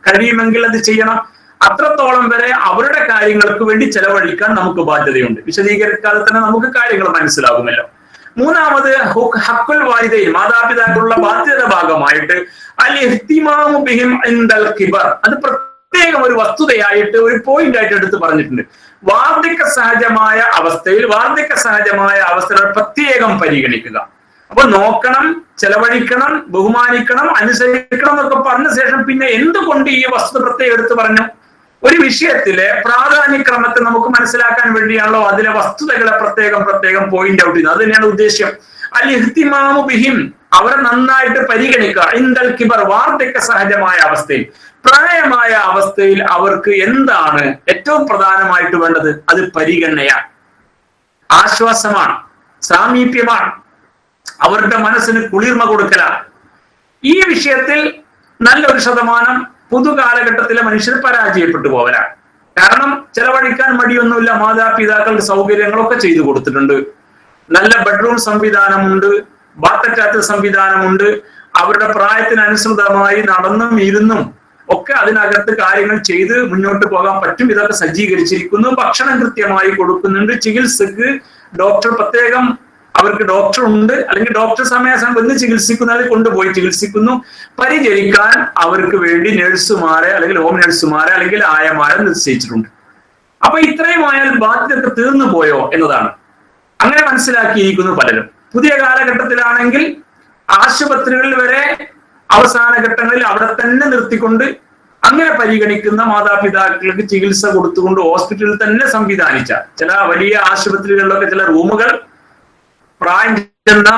കഴിയുമെങ്കിൽ അത് ചെയ്യണം. അത്രത്തോളം വരെ അവരുടെ കാര്യങ്ങൾക്ക് വേണ്ടി ചെലവഴിക്കാൻ നമുക്ക് ബാധ്യതയുണ്ട്. വിശദീകരിക്കാതെ തന്നെ നമുക്ക് കാര്യങ്ങൾ മനസ്സിലാകുമല്ലോ. മൂന്നാമത് ഹഖുൽ വാലിദൈൻ, മാതാപിതാക്കളുള്ള ബാധ്യത ഭാഗമായിട്ട് അൽ ഇഹ്തിമാമു ബിഹിം ഇൻദൽ കിബർ, അത് പ്രത്യേകം ഒരു വസ്തുതയായിട്ട്, ഒരു പോയിന്റ് ആയിട്ട് എടുത്ത് പറഞ്ഞിട്ടുണ്ട്. വാർദ്ധക്യ സഹജമായ അവസ്ഥകൾ പ്രത്യേകം പരിഗണിക്കുക. അപ്പൊ നോക്കണം, ചെലവഴിക്കണം, ബഹുമാനിക്കണം, അനുസരിക്കണം എന്നൊക്കെ പറഞ്ഞ ശേഷം പിന്നെ എന്തുകൊണ്ട് ഈ വസ്തുത പ്രത്യേകം എടുത്ത് പറഞ്ഞു? ഒരു വിഷയത്തിലെ പ്രാധാന്യക്രമത്തെ നമുക്ക് മനസ്സിലാക്കാൻ വേണ്ടിയാണല്ലോ അതിലെ വസ്തുതകളെ പ്രത്യേകം പോയിന്റ് ഔട്ട് ചെയ്യുന്നത്. അത് തന്നെയാണ് ഉദ്ദേശ്യം. അൽ ഇഹ്തിമാമു ബിഹിം, അവരെ നന്നായിട്ട് പരിഗണിക്കുക. ഇൻദൽ കിബർ, വാർദ്ധക്യ സഹജമായ അവസ്ഥയിൽ, പ്രായമായ അവസ്ഥയിൽ അവർക്ക് എന്താണ് ഏറ്റവും പ്രധാനമായിട്ട് വേണ്ടത്? അത് പരിഗണനയാണ്, ആശ്വാസമാണ്, സാമീപ്യമാണ്, അവരുടെ മനസ്സിന് കുളിർമ കൊടുക്കലാണ്. ഈ വിഷയത്തിൽ നല്ലൊരു ശതമാനം പുതുകാലഘട്ടത്തിലെ മനുഷ്യർ പരാജയപ്പെട്ടു പോകലാണ്. കാരണം ചെലവഴിക്കാൻ മടിയൊന്നുമില്ല, മാതാപിതാക്കളുടെ സൗകര്യങ്ങളൊക്കെ ചെയ്തു കൊടുത്തിട്ടുണ്ട്. നല്ല ബെഡ്റൂം സംവിധാനമുണ്ട്, ബാത്ത് അറ്റാച്ച് സംവിധാനമുണ്ട്. അവരുടെ പ്രായത്തിനനുസൃതമായി നടന്നും ഇരുന്നും ഒക്കെ അതിനകത്ത് കാര്യങ്ങൾ ചെയ്ത് മുന്നോട്ട് പോകാൻ പറ്റും. ഇതൊക്കെ സജ്ജീകരിച്ചിരിക്കുന്നു. ഭക്ഷണം കൃത്യമായി കൊടുക്കുന്നുണ്ട്. ചികിത്സക്ക് ഡോക്ടർ പ്രത്യേകം, അവർക്ക് ഡോക്ടർ ഉണ്ട്, അല്ലെങ്കിൽ ഡോക്ടർ സമയാസമയം വന്ന് ചികിത്സിക്കുന്നവരെ കൊണ്ടുപോയി ചികിത്സിക്കുന്നു. പരിചരിക്കാൻ അവർക്ക് വേണ്ടി നഴ്സുമാരെ, അല്ലെങ്കിൽ ഹോം നഴ്സുമാരെ, അല്ലെങ്കിൽ ആയമാരെ നിശ്ചയിച്ചിട്ടുണ്ട്. അപ്പൊ ഇത്രയും ആയാൽ ബാധ്യത തീർന്നു പോയോ എന്നതാണ്. അങ്ങനെ മനസ്സിലാക്കിയിരിക്കുന്നു പലരും. പുതിയ കാലഘട്ടത്തിലാണെങ്കിൽ ആശുപത്രികളിൽ വരെ അവസാന ഘട്ടങ്ങളിൽ അവിടെ തന്നെ നിർത്തിക്കൊണ്ട് അങ്ങനെ പരിഗണിക്കുന്ന മാതാപിതാക്കൾക്ക് ചികിത്സ കൊടുത്തുകൊണ്ട് ഹോസ്പിറ്റലിൽ തന്നെ സംവിധാനിച്ച ചില വലിയ ആശുപത്രികളിലൊക്കെ ചില റൂമുകൾ പ്രായം ചെന്ന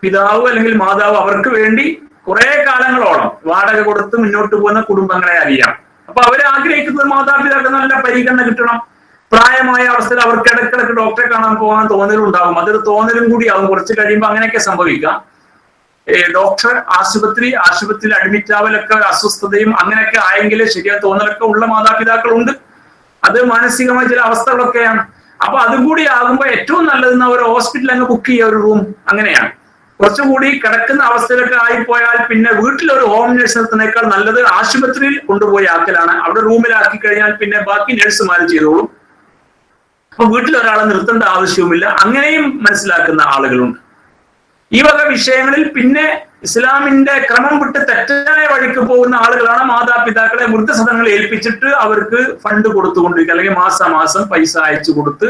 പിതാവ് അല്ലെങ്കിൽ മാതാവ് അവർക്ക് വേണ്ടി കുറെ കാലങ്ങളോളം വാടക കൊടുത്ത് മുന്നോട്ട് പോകുന്ന കുടുംബങ്ങളെ അറിയാം. അപ്പൊ അവരെ ആഗ്രഹിക്കുന്നത് മാതാപിതാക്കൾ നല്ല പരിഗണന കിട്ടണം. പ്രായമായ അവസ്ഥയിൽ അവർക്ക് ഇടയ്ക്കിടയ്ക്ക് ഡോക്ടറെ കാണാൻ പോകാൻ തോന്നലുണ്ടാകും. അതൊരു തോന്നലും കൂടിയാകും. കുറച്ച് കഴിയുമ്പോൾ അങ്ങനെയൊക്കെ സംഭവിക്കാം. ഡോക്ടർ ആശുപത്രിയിൽ അഡ്മിറ്റ് ആവലൊക്കെ അസ്വസ്ഥതയും അങ്ങനെയൊക്കെ ആയെങ്കിൽ ശരിയായ തോന്നലൊക്കെ ഉള്ള മാതാപിതാക്കളുണ്ട്. അത് മാനസികമായ ചില അവസ്ഥകളൊക്കെയാണ്. അപ്പൊ അതും കൂടി ആകുമ്പോൾ ഏറ്റവും നല്ലതെന്ന് അവർ ഹോസ്പിറ്റലിൽ അങ്ങ് ബുക്ക് ചെയ്യുക ഒരു റൂം. അങ്ങനെയാണ്. കുറച്ചുകൂടി കിടക്കുന്ന അവസ്ഥയിലൊക്കെ ആയിപ്പോയാൽ പിന്നെ വീട്ടിലൊരു ഹോം നഴ്സ് നിർത്തുന്നേക്കാൾ നല്ലത് ആശുപത്രിയിൽ കൊണ്ടുപോയി ആക്കലാണ്. അവിടെ റൂമിലാക്കി കഴിഞ്ഞാൽ പിന്നെ ബാക്കി നഴ്സുമാർ ചെയ്തോളും. അപ്പൊ വീട്ടിൽ ഒരാളെ നിർത്തേണ്ട ആവശ്യവുമില്ല. അങ്ങനെയും മനസ്സിലാക്കുന്ന ആളുകളുണ്ട്. ഈ വക വിഷയങ്ങളിൽ പിന്നെ ഇസ്ലാമിന്റെ ക്രമം വിട്ട് തെറ്റായ വഴിക്ക് പോകുന്ന ആളുകളാണ് മാതാപിതാക്കളെ വൃദ്ധസദനങ്ങൾ ഏൽപ്പിച്ചിട്ട് അവർക്ക് ഫണ്ട് കൊടുത്തുകൊണ്ടിരിക്കുക, അല്ലെങ്കിൽ മാസം പൈസ അയച്ചു കൊടുത്ത്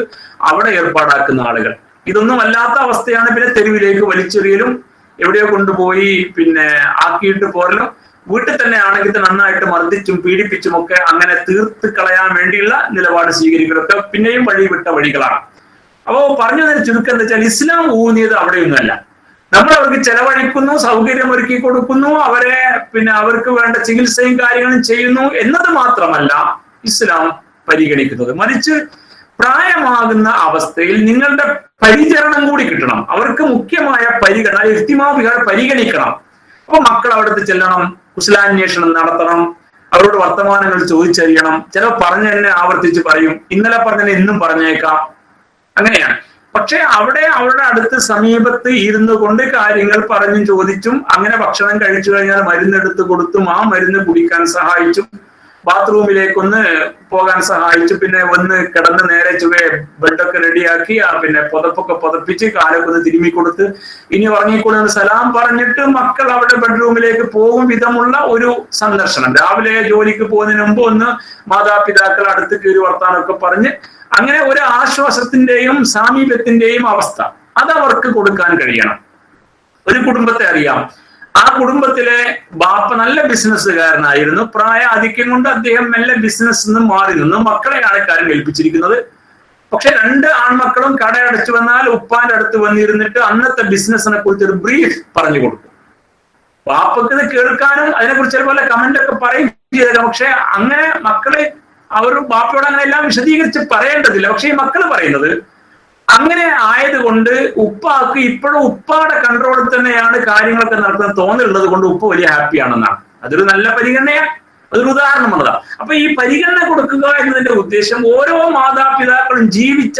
അവിടെ ഏർപ്പാടാക്കുന്ന ആളുകൾ. ഇതൊന്നും അല്ലാത്ത അവസ്ഥയാണ്. പിന്നെ തെരുവിലേക്ക് വലിച്ചെറിയലും എവിടെയോ കൊണ്ടുപോയി പിന്നെ ആക്കിയിട്ട് പോരലും, വീട്ടിൽ തന്നെ ആണെങ്കിൽ നന്നായിട്ട് മർദ്ദിച്ചും പീഡിപ്പിച്ചും ഒക്കെ അങ്ങനെ തീർത്ത് കളയാൻ വേണ്ടിയുള്ള നിലപാട് സ്വീകരിക്കലൊക്കെ പിന്നെയും വഴിവിട്ട വഴികളാണ്. അപ്പോ പറഞ്ഞതിന് ചുരുക്കം എന്താ വെച്ചാൽ ഇസ്ലാം ഊന്നിയത് അവിടെയൊന്നുമല്ല. നമ്മൾ അവർക്ക് ചെലവഴിക്കുന്നു, സൗകര്യം ഒരുക്കി കൊടുക്കുന്നു, അവർക്ക് വേണ്ട ചികിത്സയും കാര്യങ്ങളും ചെയ്യുന്നു എന്നത് മാത്രമല്ല ഇസ്ലാം പരിഗണിക്കുന്നത്. മറിച്ച് പ്രായമാകുന്ന അവസ്ഥയിൽ നിങ്ങളുടെ പരിചരണം കൂടി കിട്ടണം. അവർക്ക് മുഖ്യമായ പരിഗണന, ഇഹ്തിമാമികൾ പരിഗണിക്കണം. അപ്പൊ മക്കൾ അവിടുത്തെ ചെല്ലണം, കുശലാന്വേഷണം നടത്തണം, അവരോട് വർത്തമാനങ്ങൾ ചോദിച്ചറിയണം. ചിലർ പറഞ്ഞു തന്നെ ആവർത്തിച്ച് പറയും, ഇന്നലെ പറഞ്ഞതിന് ഇന്നും പറഞ്ഞേക്കാം, അങ്ങനെയാണ്. പക്ഷെ അവിടെ അവരുടെ അടുത്ത് സമീപത്ത് ഇരുന്നു കൊണ്ട് കാര്യങ്ങൾ പറഞ്ഞും ചോദിച്ചും അങ്ങനെ ഭക്ഷണം കഴിച്ചു കഴിഞ്ഞാൽ മരുന്നെടുത്ത് കൊടുത്തും ആ മരുന്ന് കുടിക്കാൻ സഹായിച്ചും ബാത്റൂമിലേക്കൊന്ന് പോകാൻ സഹായിച്ചു, പിന്നെ ഒന്ന് കിടന്ന് നേരെ ചുവേ ബെഡൊക്കെ റെഡിയാക്കി പിന്നെ പുതപ്പൊക്കെ പുതപ്പിച്ച് കാലൊക്കെ ഒന്ന് തിരുമ്മി കൊടുത്ത് ഇനി ഉറങ്ങിക്കൊള്ളുന്ന സലാം പറഞ്ഞിട്ട് മക്കൾ അവിടെ ബെഡ്റൂമിലേക്ക് പോകും വിധമുള്ള ഒരു സന്ദർശനം. രാവിലെ ജോലിക്ക് പോകുന്നതിന് മുമ്പ് ഒന്ന് മാതാപിതാക്കൾ അടുത്ത് കയറി വർത്താനൊക്കെ പറഞ്ഞ് അങ്ങനെ ഒരു ആശ്വാസത്തിന്റെയും സാമീപ്യത്തിന്റെയും അവസ്ഥ അതവർക്ക് കൊടുക്കാൻ കഴിയണം. ഒരു കുടുംബത്തെ അറിയാം, ആ കുടുംബത്തിലെ ബാപ്പ നല്ല ബിസിനസ്സുകാരനായിരുന്നു. പ്രായാധിക്യം കൊണ്ട് അദ്ദേഹം മെല്ലെ ബിസിനസ് നിന്ന് മാറി നിന്ന് മക്കളെയാണ് കാര്യം ഏൽപ്പിച്ചിരിക്കുന്നത്. പക്ഷെ 2 ആൺമക്കളും കടയടച്ചു വന്നാൽ ഉപ്പാന്റെ അടുത്ത് വന്നിരുന്നിട്ട് അന്നത്തെ ബിസിനസിനെ കുറിച്ച് ഒരു ബ്രീഫ് പറഞ്ഞു കൊടുക്കും. ബാപ്പക്ക് ഇത് കേൾക്കാനും അതിനെക്കുറിച്ച് ചിലപോലെ കമന്റ് ഒക്കെ പറയും ചെയ്തേക്കാം. പക്ഷെ അങ്ങനെ മക്കളെ അവർ ബാപ്പയോട് അങ്ങനെ എല്ലാം വിശദീകരിച്ച് പറയേണ്ടതില്ല. പക്ഷെ ഈ മക്കൾ പറയുന്നത് അങ്ങനെ ആയതുകൊണ്ട് ഉപ്പാക്ക് ഇപ്പോഴും ഉപ്പാടെ കൺട്രോളിൽ തന്നെയാണ് കാര്യങ്ങളൊക്കെ നടത്തുന്ന തോന്നലുള്ളത് കൊണ്ട് ഉപ്പ വലിയ ഹാപ്പിയാണെന്നാണ്. അതൊരു നല്ല പരിഗണനയാണ്, അതൊരു ഉദാഹരണമുള്ളതാണ്. അപ്പൊ ഈ പരിഗണന കൊടുക്കുക എന്നതിന്റെ ഉദ്ദേശം ഓരോ മാതാപിതാക്കളും ജീവിച്ച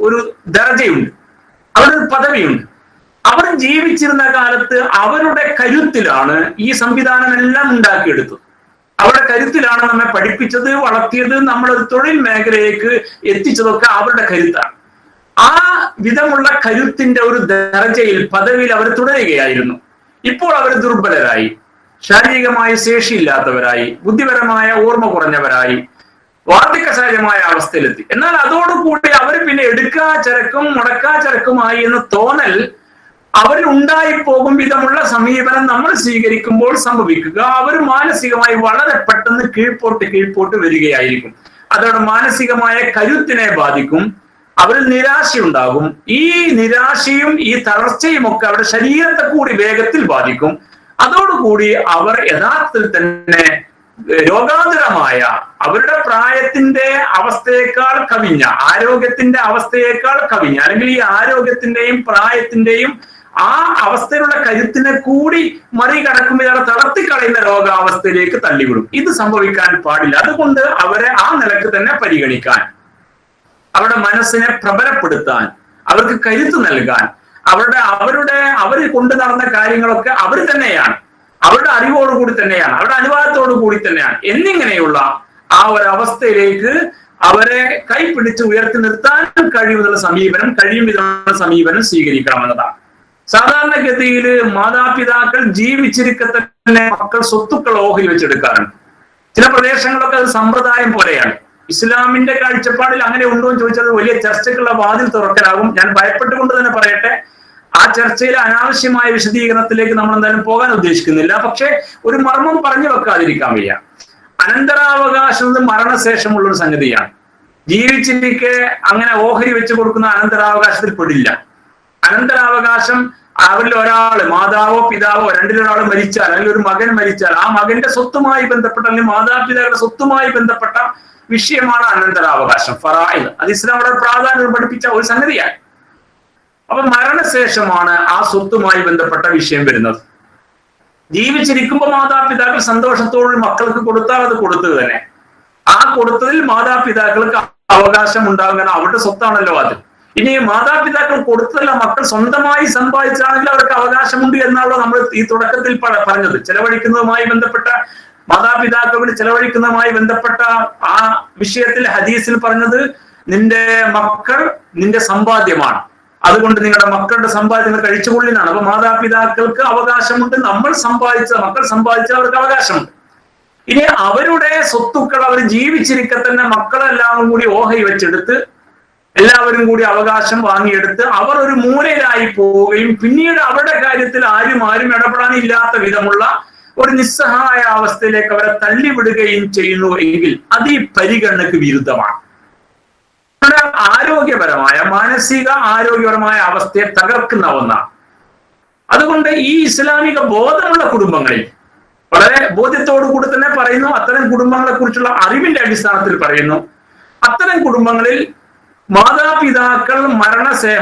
ഒരു ദർജയുണ്ട്, അവരൊരു പദവിയുണ്ട്. അവർ ജീവിച്ചിരുന്ന കാലത്ത് അവരുടെ കരുത്തിലാണ് ഈ സംവിധാനമെല്ലാം ഉണ്ടാക്കിയെടുത്തത്. അവരുടെ കരുത്തിലാണ് നമ്മെ പഠിപ്പിച്ചത്, വളർത്തിയത്, നമ്മളൊരു തൊഴിൽ മേഖലയിലേക്ക് എത്തിച്ചതൊക്കെ അവരുടെ കരുത്താണ്. ആ വിധമുള്ള കരുത്തിന്റെ ഒരു ദർജയിൽ പദവിയിൽ അവർ തുടരുകയായിരുന്നു. ഇപ്പോൾ അവർ ദുർബലരായി, ശാരീരികമായ ശേഷിയില്ലാത്തവരായി, ബുദ്ധിപരമായ ഓർമ്മ കുറഞ്ഞവരായി, വാർദ്ധക്യസഹജമായ അവസ്ഥയിലെത്തി. എന്നാൽ അതോടുകൂടി അവർ പിന്നെ എടുക്കാ ചരക്കും മുടക്കാ ചരക്കുമായി എന്ന തോന്നൽ അവരിൽ ഉണ്ടായിപ്പോകും വിധമുള്ള സമീപനം നമ്മൾ സ്വീകരിക്കുമ്പോൾ സംഭവിക്കുക, അവർ മാനസികമായി വളരെ പെട്ടെന്ന് കീഴ്പോട്ട് വരികയായിരിക്കും. അതോടെ മാനസികമായ കരുത്തിനെ ബാധിക്കും, അവരിൽ നിരാശയുണ്ടാകും. ഈ നിരാശയും ഈ തളർച്ചയും ഒക്കെ അവരുടെ ശരീരത്തെ കൂടി വേഗത്തിൽ ബാധിക്കും. അതോടുകൂടി അവർ യഥാർത്ഥത്തിൽ തന്നെ രോഗാതുരമായ അവരുടെ പ്രായത്തിന്റെ അവസ്ഥയേക്കാൾ കവിഞ്ഞ, ആരോഗ്യത്തിന്റെ അവസ്ഥയേക്കാൾ കവിഞ്ഞ, അല്ലെങ്കിൽ ഈ ആരോഗ്യത്തിന്റെയും പ്രായത്തിന്റെയും ആ അവസ്ഥയിലുള്ള കരുത്തിനെ കൂടി മറികടക്കും ഇയാളെ തളർത്തിക്കളയുന്ന രോഗാവസ്ഥയിലേക്ക് തള്ളിവിടും. ഇത് സംഭവിക്കാൻ പാടില്ല. അതുകൊണ്ട് അവരെ ആ നിലക്ക് തന്നെ പരിഗണിക്കാൻ, അവരുടെ മനസ്സിനെ പ്രബലപ്പെടുത്താൻ, അവർക്ക് കരുത്ത് നൽകാൻ, അവർ കൊണ്ടു നടന്ന കാര്യങ്ങളൊക്കെ അവർ തന്നെയാണ്, അവരുടെ അറിവോടുകൂടി തന്നെയാണ്, അവരുടെ അനുവാദത്തോടു കൂടി തന്നെയാണ് എന്നിങ്ങനെയുള്ള ആ ഒരു അവസ്ഥയിലേക്ക് അവരെ കൈപിടിച്ച് ഉയർത്തി നിർത്താൻ കഴിയുന്ന സമീപനം സ്വീകരിക്കണമെന്നതാണ്. സാധാരണഗതിയിൽ മാതാപിതാക്കൾ ജീവിച്ചിരിക്കെ തന്നെ മക്കൾ സ്വത്തുക്കൾ ഓഹരി വെച്ചെടുക്കാറുണ്ട്. ചില പ്രദേശങ്ങളൊക്കെ അത് സമ്പ്രദായം പോലെയാണ്. ഇസ്ലാമിന്റെ കാഴ്ചപ്പാടിൽ അങ്ങനെ ഉണ്ടോ എന്ന് ചോദിച്ചാൽ വലിയ ചർച്ചയ്ക്കുള്ള വാതിൽ തുറക്കലാകും. ഞാൻ ഭയപ്പെട്ടുകൊണ്ട് തന്നെ പറയട്ടെ, ആ ചർച്ചയിലെ അനാവശ്യമായ വിശദീകരണത്തിലേക്ക് നമ്മൾ എന്തായാലും പോകാൻ ഉദ്ദേശിക്കുന്നില്ല. പക്ഷെ ഒരു മർമ്മം പറഞ്ഞു വെക്കാതിരിക്കാൻ വയ്യ. അനന്തരാവകാശം മരണശേഷമുള്ള ഒരു സംഗതിയാണ്. ജീവിച്ചിരിക്കെ അങ്ങനെ ഓഹരി വെച്ച് കൊടുക്കുന്ന അനന്തരാവകാശത്തിൽ പെടില്ല. അനന്തരാവകാശം അവരിൽ ഒരാള്, മാതാവോ പിതാവോ രണ്ടിലൊരാൾ മരിച്ചാൽ, അല്ലെങ്കിൽ ഒരു മകൻ മരിച്ചാൽ, ആ മകന്റെ സ്വത്തുമായി ബന്ധപ്പെട്ട അല്ലെങ്കിൽ മാതാപിതാക്കളുടെ സ്വത്തുമായി ബന്ധപ്പെട്ട വിഷയമാണ് അനന്തരാവകാശം, ഫറായിദ്. അത് ഇസ്ലാം വളരെ പ്രാധാന്യം പഠിപ്പിച്ച ഒരു സംഗതിയാണ്. അപ്പൊ മരണശേഷമാണ് ആ സ്വത്തുമായി ബന്ധപ്പെട്ട വിഷയം വരുന്നത്. ജീവിച്ചിരിക്കുമ്പോൾ മാതാപിതാക്കൾ സന്തോഷത്തോട് മക്കൾക്ക് കൊടുത്താൽ അത് കൊടുത്തത് തന്നെ. ആ കൊടുത്തതിൽ മാതാപിതാക്കൾക്ക് അവകാശം ഉണ്ടാകും, കാരണം അവരുടെ സ്വത്താണല്ലോ അത്. ഇനി മാതാപിതാക്കൾ കൊടുത്തതല്ല, മക്കൾ സ്വന്തമായി സമ്പാദിച്ചാണെങ്കിൽ അവർക്ക് അവകാശമുണ്ട് എന്നാണല്ലോ നമ്മൾ ഈ തുടക്കത്തിൽ പറഞ്ഞത്. ചെലവഴിക്കുന്നതുമായി ബന്ധപ്പെട്ട മാതാപിതാക്കളോട് ചെലവഴിക്കുന്നതുമായി ബന്ധപ്പെട്ട ആ വിഷയത്തിൽ ഹദീസിൽ പറഞ്ഞത്, നിന്റെ മക്കൾ നിന്റെ സമ്പാദ്യമാണ്, അതുകൊണ്ട് നിങ്ങളുടെ മക്കളുടെ സമ്പാദ്യങ്ങൾ കഴിച്ചുകൊള്ളിനാണ്. അപ്പൊ മാതാപിതാക്കൾക്ക് അവകാശമുണ്ട്, മക്കൾ സമ്പാദിച്ച അവർക്ക് അവകാശമുണ്ട്. ഇനി അവരുടെ സ്വത്തുക്കൾ അവർ ജീവിച്ചിരിക്കെ തന്നെ മക്കളെല്ലാം കൂടി ഓഹരി വെച്ചെടുത്ത് എല്ലാവരും കൂടി അവകാശം വാങ്ങിയെടുത്ത് അവർ ഒരു മൂലയിലായി പോവുകയും പിന്നീട് അവരുടെ കാര്യത്തിൽ ആരും ഇടപെടാനില്ലാത്ത വിധമുള്ള ഒരു നിസ്സഹായ അവസ്ഥയിലേക്ക് അവരെ തള്ളിവിടുകയും ചെയ്യുന്നു എങ്കിൽ അത് ഈ പരിഗണനക്ക് വിരുദ്ധമാണ്. ആരോഗ്യപരമായ, മാനസിക ആരോഗ്യപരമായ അവസ്ഥയെ തകർക്കുന്ന ഒന്നാണ്. അതുകൊണ്ട് ഈ ഇസ്ലാമിക ബോധമുള്ള കുടുംബങ്ങളിൽ, വളരെ ബോധ്യത്തോടു കൂടി തന്നെ പറയുന്നു, അത്തരം കുടുംബങ്ങളെ കുറിച്ചുള്ള അറിവിന്റെ അടിസ്ഥാനത്തിൽ പറയുന്നു, അത്തരം കുടുംബങ്ങളിൽ മാതാപിതാക്കൾ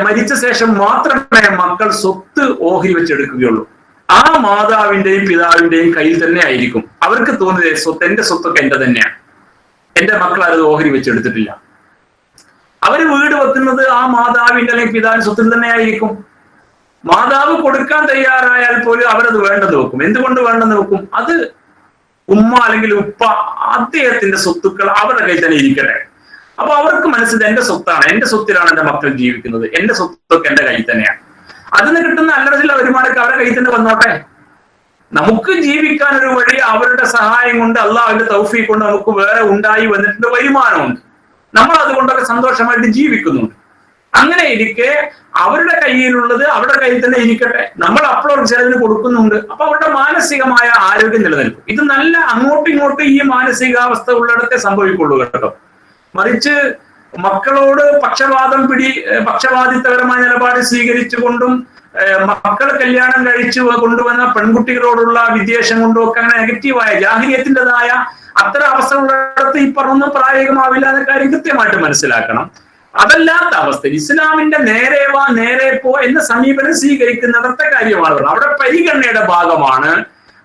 മരിച്ച ശേഷം മാത്രമേ മക്കൾ സ്വത്ത് ഓഹരി വെച്ചെടുക്കുകയുള്ളൂ. ആ മാതാവിന്റെയും പിതാവിന്റെയും കയ്യിൽ തന്നെ ആയിരിക്കും. അവർക്ക് തോന്നിയത് എന്റെ സ്വത്തൊക്കെ എന്റെ തന്നെയാണ്, എന്റെ മക്കൾ അത് ഓഹരി വെച്ചെടുത്തിട്ടില്ല. അവര് വീട് വെക്കുന്നത് ആ മാതാവിന്റെ അല്ലെങ്കിൽ പിതാവിന്റെ സ്വത്തിൽ തന്നെ ആയിരിക്കും. മാതാവ് കൊടുക്കാൻ തയ്യാറായാൽ പോലും അവരത് വേണ്ടെന്ന് വെക്കും. എന്തുകൊണ്ട് വേണ്ടെന്ന് വെക്കും? അത് ഉമ്മ അല്ലെങ്കിൽ ഉപ്പ അദ്ദേഹത്തിന്റെ സ്വത്തുക്കൾ അവരുടെ കയ്യിൽ തന്നെ ഇരിക്കട്ടെ. അപ്പൊ അവർക്ക് മനസ്സിൽ എന്റെ സ്വത്താണ്, എന്റെ സ്വത്തിലാണ് എന്റെ മക്കൾ ജീവിക്കുന്നത്, എന്റെ സ്വത്തൊക്കെ എന്റെ കയ്യിൽ തന്നെയാണ്. അതിന് കിട്ടുന്ന അല്ലറ ചില വരുമാനമൊക്കെ അവരുടെ കയ്യിൽ തന്നെ വന്നോട്ടെ. നമുക്ക് ജീവിക്കാൻ ഒരു വഴി അവരുടെ സഹായം കൊണ്ട്, അള്ളാഹുവിന്റെ തൗഫീഖ് കൊണ്ട് നമുക്ക് വേറെ ഉണ്ടായി വന്നിട്ടുണ്ട്, വരുമാനമുണ്ട്. നമ്മൾ അതുകൊണ്ടൊക്കെ സന്തോഷമായിട്ട് ജീവിക്കുന്നുണ്ട്. അങ്ങനെ ഇരിക്കെ അവരുടെ കയ്യിലുള്ളത് അവരുടെ കയ്യിൽ തന്നെ ഇരിക്കട്ടെ, നമ്മൾ അപ്ലോഡ് ചിലതിന് കൊടുക്കുന്നുണ്ട്, അപ്പൊ അവരുടെ മാനസികമായ ആരോഗ്യം നിലനിൽക്കും. ഇത് നല്ല അങ്ങോട്ടും ഇങ്ങോട്ടും ഈ മാനസികാവസ്ഥ ഉള്ളിടത്തെ സംഭവിക്കുള്ളൂ കേട്ടോ. മറിച്ച് മക്കളോട് പക്ഷപാതിത്വപരമായ നിലപാട് സ്വീകരിച്ചുകൊണ്ടും മക്കളെ കല്യാണം കഴിച്ചു കൊണ്ടുവന്ന പെൺകുട്ടികളോടുള്ള വിദ്വേഷം കൊണ്ടും ഒക്കെ അങ്ങനെ നെഗറ്റീവായ ജാഹിലിയത്തിൻ്റെതായ അത്തരം അവസ്ഥകളിടത്ത് ഈ പറഞ്ഞൊന്നും പ്രായോഗികമാവില്ല എന്ന കാര്യം കൃത്യമായിട്ട് മനസ്സിലാക്കണം. അതല്ലാത്ത അവസ്ഥ ഇസ്ലാമിന്റെ നേരെ വാ നേരെ പോ എന്ന സമീപനം സ്വീകരിക്കുന്നിടത്തെ കാര്യമാണ്. അവിടെ പരിഗണനയുടെ ഭാഗമാണ്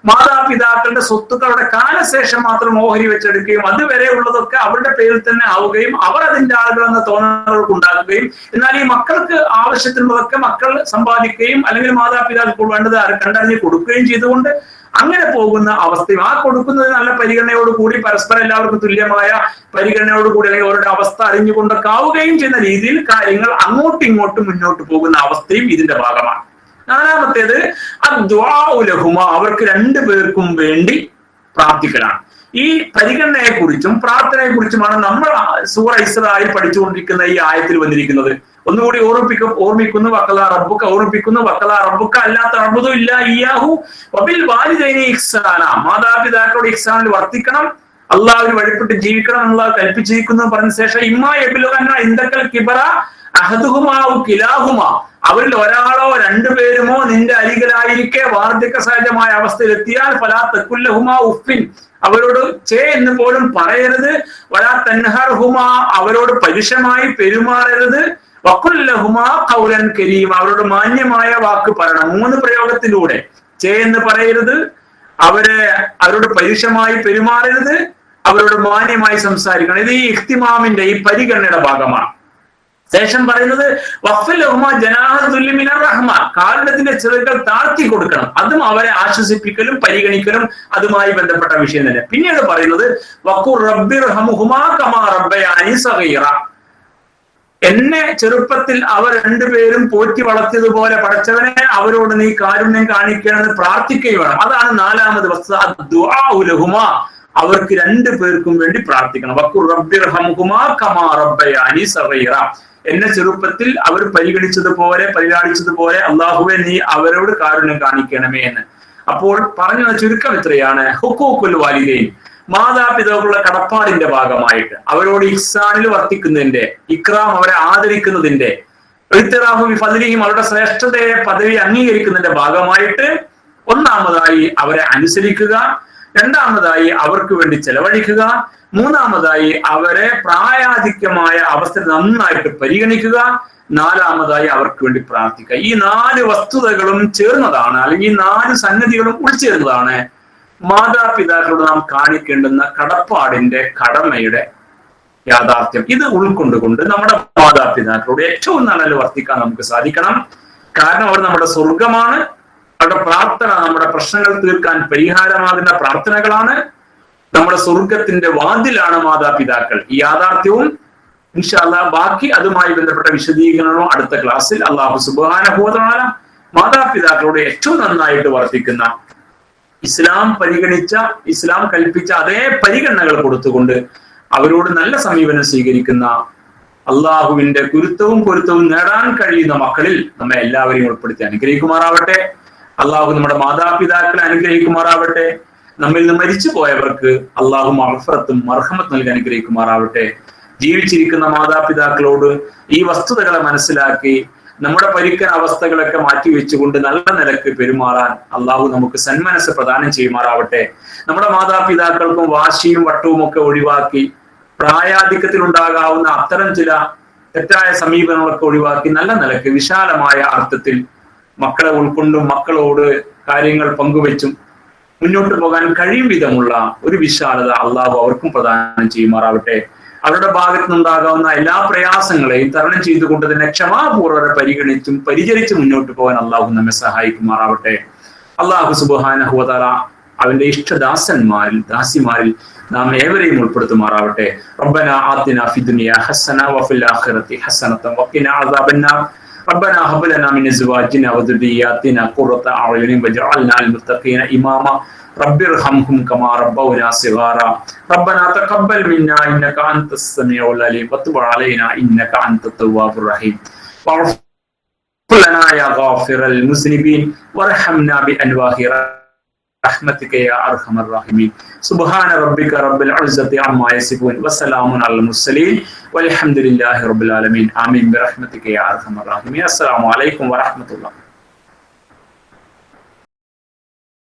മാതാപിതാക്കളുടെ സ്വത്തുക്കൾ അവിടെ കാലശേഷം മാത്രം ഓഹരി വെച്ചെടുക്കുകയും അതുവരെ ഉള്ളതൊക്കെ അവരുടെ പേരിൽ തന്നെ ആവുകയും അവർ അതിന്റെ ആളുകളെന്ന തോന്നലുകൾക്ക് ഉണ്ടാക്കുകയും, എന്നാൽ ഈ മക്കൾക്ക് ആവശ്യത്തിനുള്ളതൊക്കെ മക്കൾ സമ്പാദിക്കുകയും അല്ലെങ്കിൽ മാതാപിതാക്കൾക്ക് വേണ്ടത് കണ്ടറിഞ്ഞ് കൊടുക്കുകയും ചെയ്തുകൊണ്ട് അങ്ങനെ പോകുന്ന അവസ്ഥയും, ആ കൊടുക്കുന്നത് നല്ല പരിഗണനയോടുകൂടി പരസ്പരം എല്ലാവർക്കും തുല്യമായ പരിഗണനയോടുകൂടി അല്ലെങ്കിൽ അവരുടെ അവസ്ഥ അറിഞ്ഞുകൊണ്ടൊക്കെ ആവുകയും ചെയ്യുന്ന രീതിയിൽ കാര്യങ്ങൾ അങ്ങോട്ടും ഇങ്ങോട്ടും മുന്നോട്ട് പോകുന്ന അവസ്ഥയും ഇതിന്റെ ഭാഗമാണ്. നാലാമത്തേത് അദ്ദുആഉലഹുമ, അവർക്ക് രണ്ടുപേർക്കും വേണ്ടി പ്രാർത്ഥിക്കലാണ്. ഈ പരിഗണനയെ കുറിച്ചും പ്രാർത്ഥനയെ കുറിച്ചുമാണ് നമ്മൾ സൂറ ഇസ്രായിൽ പഠിച്ചുകൊണ്ടിരിക്കുന്ന ഈ ആയത്തിൽ വന്നിരിക്കുന്നത്. ഒന്നുകൂടി ഓർമ്മിക്കുന്നു വഖലാ റബ്ബുക, ഓർമ്മിപ്പിക്കുന്നു വഖലാ റബ്ബുക അല്ലാ തഅബുദു ഇല്ലാ ഇയ്യാഹു വബിൽ വാലിദൈനി ഇഹ്സാന, മാതാപിതാക്കളുടെ ഇഹ്സാനിൽ വർത്തിക്കണം, അള്ളാഹുവിന് വഴിപ്പെട്ട് ജീവിക്കണം എന്നുള്ളത് കൽപ്പിച്ചിരിക്കുന്നു പറഞ്ഞ ശേഷം ഇമ്മാ യബ്ലുഗന്ന ഇൻദകൽ കിബറ അഹദുഹുമാ ഔ കിലാഹുമാ, അവരിൽ ഒരാളോ രണ്ടുപേരുമോ നിന്റെ അരികിലായിരിക്കെ വാർദ്ധക്യ സഹജമായ അവസ്ഥയിൽ എത്തിയാൽ ഫലാ തഖുല്ലഹുമാ ഉഫ്ഫിൻ, അവരോട് ചേ എന്ന് പോലും പറയരുത്, വലാ തൻഹർഹുമാ, അവരോട് പരുഷമായി പെരുമാറരുത്, വഖുൽ ലഹുമാ ഖൗലൻ കരീം, അവരോട് മാന്യമായ വാക്ക് പറയണം. 3 പ്രയോഗത്തിലൂടെ ചേ എന്ന് പറയരുത്, അവരോട് പരുഷമായി പെരുമാറരുത്, അവരോട് മാന്യമായി സംസാരിക്കണം. ഇത് ഈ ഇഖ്തിമാമിന്റെ ഈ പരിഗണനയുടെ ഭാഗമാണ്. ശേഷം പറയുന്നത് കാരുണ്യത്തിന്റെ ചിറകുകൾ താഴ്ത്തി കൊടുക്കണം, അതും അവരെ ആശ്വസിപ്പിക്കലും പരിഗണിക്കലും അതുമായി ബന്ധപ്പെട്ട വിഷയം തന്നെ. പിന്നീട് പറയുന്നത് വഖുർ റബ്ബിർഹമുഹുമാ കമാ റബ്ബയാനി സഗീറ, എന്നെ ചെറുപ്പത്തിൽ അവർ രണ്ടുപേരും പോറ്റി വളർത്തിയതുപോലെ പടച്ചവനെ അവരോട് നീ കാരുണ്യം കാണിക്കണമെന്ന് പ്രാർത്ഥിക്കുകയും വേണം. അതാണ് 4ാമത് വസ്തുത, അദ്ദുആഉലഹുമാ, അവർക്ക് രണ്ടുപേർക്കും വേണ്ടി പ്രാർത്ഥിക്കണം. വഖുർ റബ്ബിർഹമുഹുമാ കമാ റബ്ബയാനി സഗീറ, എന്നെ ചെറുപ്പത്തിൽ അവർ പരിലാളിച്ചതുപോലെ അള്ളാഹുവെ നീ അവരോട് കാരുണ്യം കാണിക്കണമേ എന്ന്. അപ്പോൾ പറഞ്ഞ ചുരുക്കം ഇത്രയാണ്, ഹുഖൂഖുൽ വാലിദൈൻ, മാതാപിതാക്കളുടെ കടപ്പാടിന്റെ ഭാഗമായിട്ട് അവരോട് ഇഹ്സാനിൽ വർത്തിക്കുന്നതിന്റെ, ഇക്റാം അവരെ ആദരിക്കുന്നതിന്റെ, ഇഅ്തിറാഫു ബിഫദ്ലിഹിം അവരുടെ ശ്രേഷ്ഠതയെ പദവി അംഗീകരിക്കുന്നതിന്റെ ഭാഗമായിട്ട് ഒന്നാമതായി അവരെ അനുസരിക്കുക, രണ്ടാമതായി അവർക്ക് വേണ്ടി ചെലവഴിക്കുക, മൂന്നാമതായി അവരെ പ്രായാധിക്യമായ അവസ്ഥ നന്നായിട്ട് പരിഗണിക്കുക, നാലാമതായി അവർക്ക് വേണ്ടി പ്രാർത്ഥിക്കുക. ഈ 4 വസ്തുതകളും ചേർന്നതാണ്, അല്ലെങ്കിൽ ഈ 4 സംഗതികളും ഉൾച്ചേർന്നതാണ് മാതാപിതാക്കളോട് നാം കാണിക്കേണ്ടുന്ന കടപ്പാടിന്റെ കടമയുടെ യാഥാർത്ഥ്യം. ഇത് ഉൾക്കൊണ്ടുകൊണ്ട് നമ്മുടെ മാതാപിതാക്കളോട് ഏറ്റവും നല്ല വർത്തിക്കാൻ നമുക്ക് സാധിക്കണം. കാരണം അവർ നമ്മുടെ സ്വർഗമാണ്, അവരുടെ പ്രാർത്ഥന നമ്മുടെ പ്രശ്നങ്ങൾ തീർക്കാൻ പരിഹാരമാകുന്ന പ്രാർത്ഥനകളാണ്, നമ്മുടെ സ്വർഗത്തിന്റെ വാതിലാണ് മാതാപിതാക്കൾ. ഈ യാഥാർത്ഥ്യവും ഇൻഷാ അല്ലാഹ് ബാക്കി അതുമായി ബന്ധപ്പെട്ട വിശദീകരണവും അടുത്ത ക്ലാസ്സിൽ അല്ലാഹു സുബ്ഹാനഹു വ തആല മാതാപിതാക്കളോട് ഏറ്റവും നന്നായിട്ട് വർത്തിക്കുന്ന, ഇസ്ലാം കൽപ്പിച്ച അതേ പരിഗണനകൾ കൊടുത്തുകൊണ്ട് അവരോട് നല്ല സമീപനം സ്വീകരിക്കുന്ന, അള്ളാഹുവിന്റെ പൊരുത്തവും നേടാൻ കഴിയുന്ന മക്കളിൽ നമ്മെ എല്ലാവരെയും ഉൾപ്പെടുത്തി അനുഗ്രഹിക്കുമാറാവട്ടെ. അള്ളാഹു നമ്മുടെ മാതാപിതാക്കളെ അനുഗ്രഹിക്കുമാറാവട്ടെ. നമ്മിൽ നിന്ന് മരിച്ചു പോയവർക്ക് അള്ളാഹു മഗ്ഫിറത്തും മർഹമത്ത് നൽകി അനുഗ്രഹിക്കുമാറാവട്ടെ. ജീവിച്ചിരിക്കുന്ന മാതാപിതാക്കളോട് ഈ വസ്തുതകളെ മനസ്സിലാക്കി നമ്മുടെ പരിക്കൻ അവസ്ഥകളൊക്കെ മാറ്റിവെച്ചുകൊണ്ട് നല്ല നിലക്ക് പെരുമാറാൻ അള്ളാഹു നമുക്ക് സന്മനസ് പ്രദാനം ചെയ്യുമാറാവട്ടെ. നമ്മുടെ മാതാപിതാക്കൾക്കും വാശിയും വട്ടവും ഒക്കെ ഒഴിവാക്കി പ്രായാധിക്യത്തിൽ ഉണ്ടാകാവുന്ന അത്തരം ചില തെറ്റായ സമീപനങ്ങളൊക്കെ ഒഴിവാക്കി നല്ല നിലക്ക് വിശാലമായ അർത്ഥത്തിൽ മക്കളെ ഉൾക്കൊണ്ടും മക്കളോട് കാര്യങ്ങൾ പങ്കുവെച്ചും മുന്നോട്ട് പോകാൻ കഴിയും വിധമുള്ള ഒരു വിശാലത അള്ളാഹു അവർക്കും പ്രദാനം ചെയ്യുമാറാവട്ടെ. അവരുടെ ഭാഗത്തു നിന്നുണ്ടാകാവുന്ന എല്ലാ പ്രയാസങ്ങളെയും തരണം ചെയ്തുകൊണ്ട് തന്നെ ക്ഷമാപൂർവ്വം പരിഗണിച്ചും പരിചരിച്ചും മുന്നോട്ട് പോകാൻ അള്ളാഹു നമ്മെ സഹായിക്കുമാറാവട്ടെ. അള്ളാഹു സുബ്ഹാനഹു വ തആല അവന്റെ ഇഷ്ടദാസന്മാരിൽ ദാസിമാരിൽ നാം ഏവരെയും ഉൾപ്പെടുത്തുമാറാവട്ടെ. റബ്ബനാ ആതിനാ ഫിദ്ദുനിയ ഹസന വഫിൽ ആഖിറതി ഹസനത വഖിനാ അദാബന്നാർ. ربنا هب لنا من ازواجنا وذرياتنا قرة اعين واجعلنا للمتقين اماما رب ارحمهم كما ربونا صغارا ربنا تقبل منا انك انت السميع العليم وتب علينا انك انت التواب الرحيم لنا يا غافر المذنبين وارحمنا بأنواع رحمتك يا أرحم الراحمين سبحان ربك رب العزة عما يصفون وسلام على المرسلين والحمد لله رب العالمين آمين برحمتك يا أرحم الراحمين. السلام عليكم ورحمة الله.